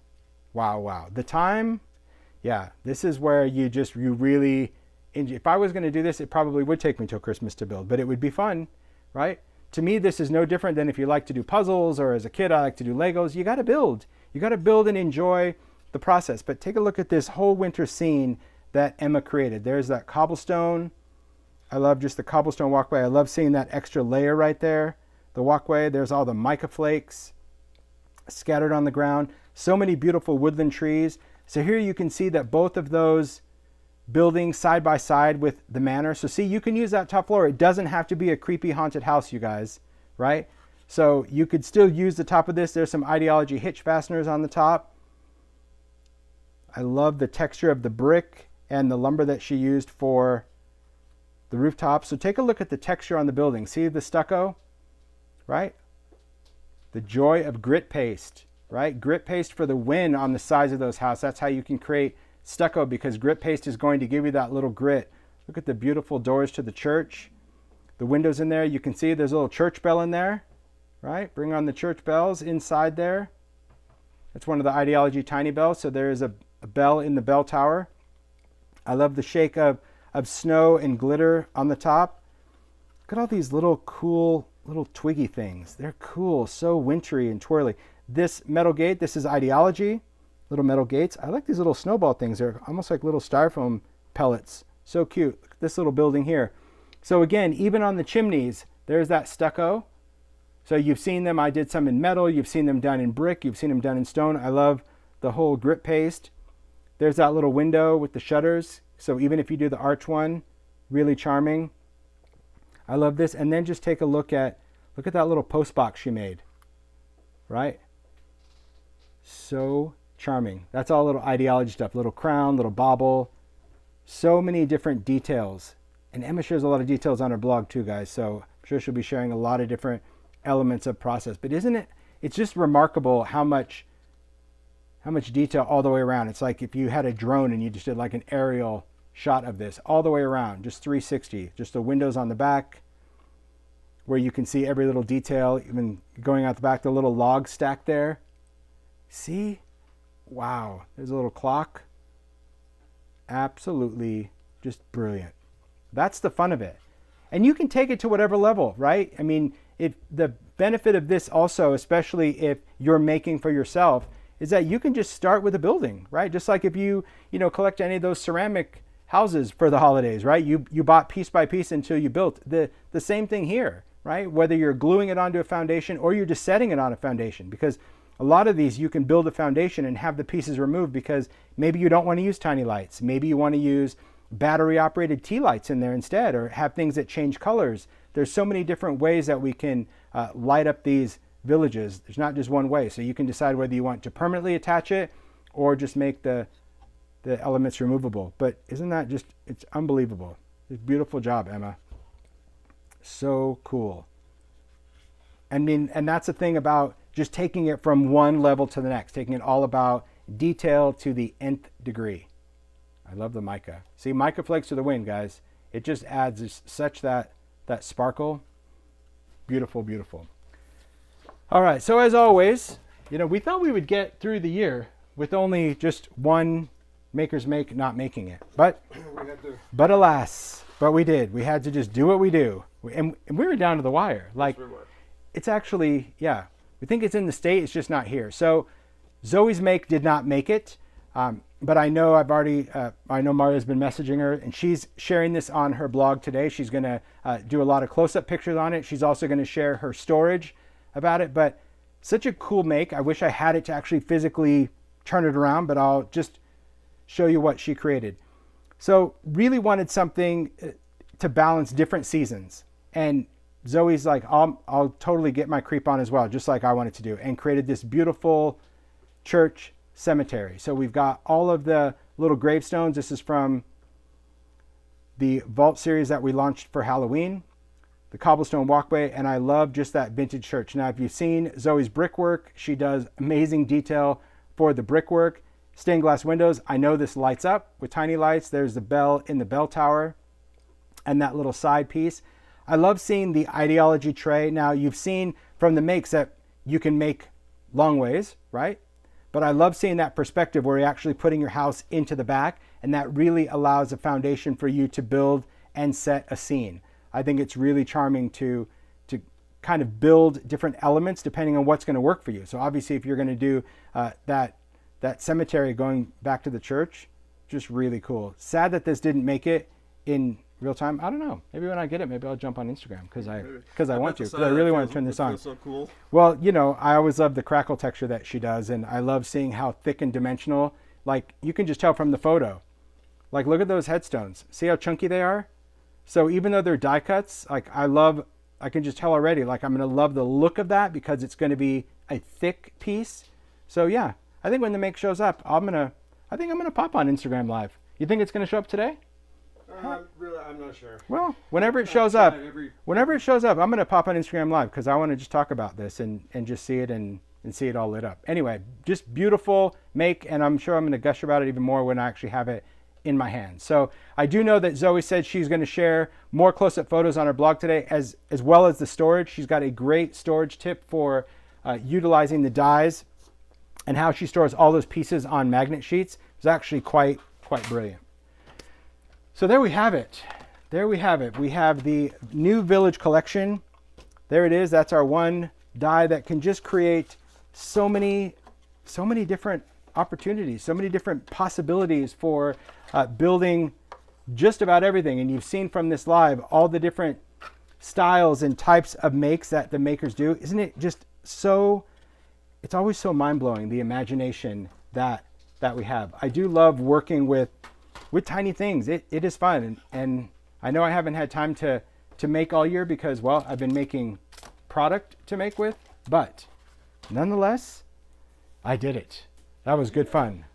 Wow, wow. The time, yeah, this is where you really, if I was going to do this, it probably would take me till Christmas to build, but it would be fun, right? To me, this is no different than if you like to do puzzles, or as a kid, I like to do Legos. You got to build. You got to build and enjoy the process. But take a look at this whole winter scene that Emma created. There's that cobblestone. I love just the cobblestone walkway. I love seeing that extra layer right there. The walkway, there's all the mica flakes scattered on the ground. So many beautiful woodland trees. So here you can see that both of those buildings side by side with the manor. So see, you can use that top floor. It doesn't have to be a creepy haunted house, you guys, right? So you could still use the top of this. There's some Ideology hitch fasteners on the top. I love the texture of the brick and the lumber that she used for the rooftop. So take a look at the texture on the building. See the stucco, right? The joy of grit paste, right? Grit paste for the win on the sides of those houses. That's how you can create stucco, because grit paste is going to give you that little grit. Look at the beautiful doors to the church. The windows in there, you can see there's a little church bell in there, right? Bring on the church bells inside there. That's one of the Ideology tiny bells. So there is a bell in the bell tower. I love the shake of snow and glitter on the top. Look at all these little cool little twiggy things. They're cool, so wintry and twirly. This metal gate, this is Ideology, little metal gates. I like these little snowball things. They're almost like little styrofoam pellets. So cute. Look at this little building here. So again, even on the chimneys, there's that stucco. So you've seen them. I did some in metal. You've seen them done in brick. You've seen them done in stone. I love the whole grit paste. There's that little window with the shutters. So even if you do the arch one, really charming. I love this. And then just take a look at that little post box she made, right? So charming. That's all little Ideology stuff. Little crown, little bauble. So many different details. And Emma shares a lot of details on her blog too, guys. So I'm sure she'll be sharing a lot of different elements of process. But isn't it, it's just remarkable how much detail all the way around. It's like if you had a drone and you just did like an aerial shot of this all the way around, just 360, just the windows on the back where you can see every little detail, even going out the back, the little log stack there. See? Wow. There's a little clock. Absolutely just brilliant. That's the fun of it. And you can take it to whatever level, right? I mean, the benefit of this also, especially if you're making for yourself, is that you can just start with a building, right? Just like if you collect any of those ceramic houses for the holidays, right? You bought piece by piece until you built. The same thing here, right? Whether you're gluing it onto a foundation or you're just setting it on a foundation, because a lot of these you can build a foundation and have the pieces removed because maybe you don't want to use tiny lights. Maybe you want to use battery operated tea lights in there instead, or have things that change colors. There's so many different ways that we can light up these villages. There's not just one way. So you can decide whether you want to permanently attach it or just make the elements removable. But isn't that just, it's unbelievable. It's a beautiful job, Emma. So cool. I mean, and that's the thing about just taking it from one level to the next, taking it all about detail to the nth degree. I love the mica. See, mica flakes to the wind, guys. It just adds such that sparkle. Beautiful, beautiful. All right, so as always, you know, we thought we would get through the year with only just one Maker's Make not making it. But alas, but we did. We had to just do what we do. And we were down to the wire. Like, it's actually, yeah, we think it's in the state, it's just not here. So Zoe's Make did not make it. But I know I know Maria's been messaging her, and she's sharing this on her blog today. She's going to do a lot of close-up pictures on it. She's also going to share her storage about it. But such a cool make. I wish I had it to actually physically turn it around, but I'll just show you what she created. So really wanted something to balance different seasons. And Zoe's like, I'll totally get my creep on as well, just like I wanted to do, and created this beautiful church cemetery. So we've got all of the little gravestones. This is from the Vault series that we launched for Halloween, the cobblestone walkway, and I love just that vintage church. Now, if you've seen Zoe's brickwork, she does amazing detail for the brickwork. Stained glass windows. I know this lights up with tiny lights. There's the bell in the bell tower and that little side piece. I love seeing the ideology tray. Now, you've seen from the makes that you can make long ways, right? But I love seeing that perspective where you're actually putting your house into the back, and that really allows a foundation for you to build and set a scene. I think it's really charming to kind of build different elements depending on what's going to work for you. So obviously, if you're going to do that cemetery going back to the church, just really cool. Sad that this didn't make it in real time. I don't know. Maybe when I get it, maybe I'll jump on Instagram because I want to. Because I really want to turn this on. So cool. Well, you know, I always love the crackle texture that she does, and I love seeing how thick and dimensional. Like, you can just tell from the photo. Like, look at those headstones. See how chunky they are? So even though they're die cuts, like, I can just tell already, like, I'm going to love the look of that because it's going to be a thick piece. So yeah, I think when the make shows up, I think I'm gonna pop on Instagram Live. You think it's gonna show up today? Really, I'm not sure. Well, whenever it shows up, I'm gonna pop on Instagram Live because I want to just talk about this and just see it and see it all lit up. Anyway, just beautiful make, and I'm sure I'm gonna gush about it even more when I actually have it in my hands. So I do know that Zoe said she's going to share more close-up photos on her blog today, as well as the storage. She's got a great storage tip for utilizing the dies and how she stores all those pieces on magnet sheets. It's actually quite brilliant. So there we have it. There we have it. We have the new Village collection. There it is. That's our one die that can just create so many different opportunities, so many different possibilities for building just about everything. And you've seen from this live all the different styles and types of makes that the makers do. Isn't it just so, it's always so mind-blowing, the imagination that we have. I do love working with tiny things. It is fun. And I know I haven't had time to make all year because, well, I've been making product to make with, but nonetheless, I did it. That was good fun.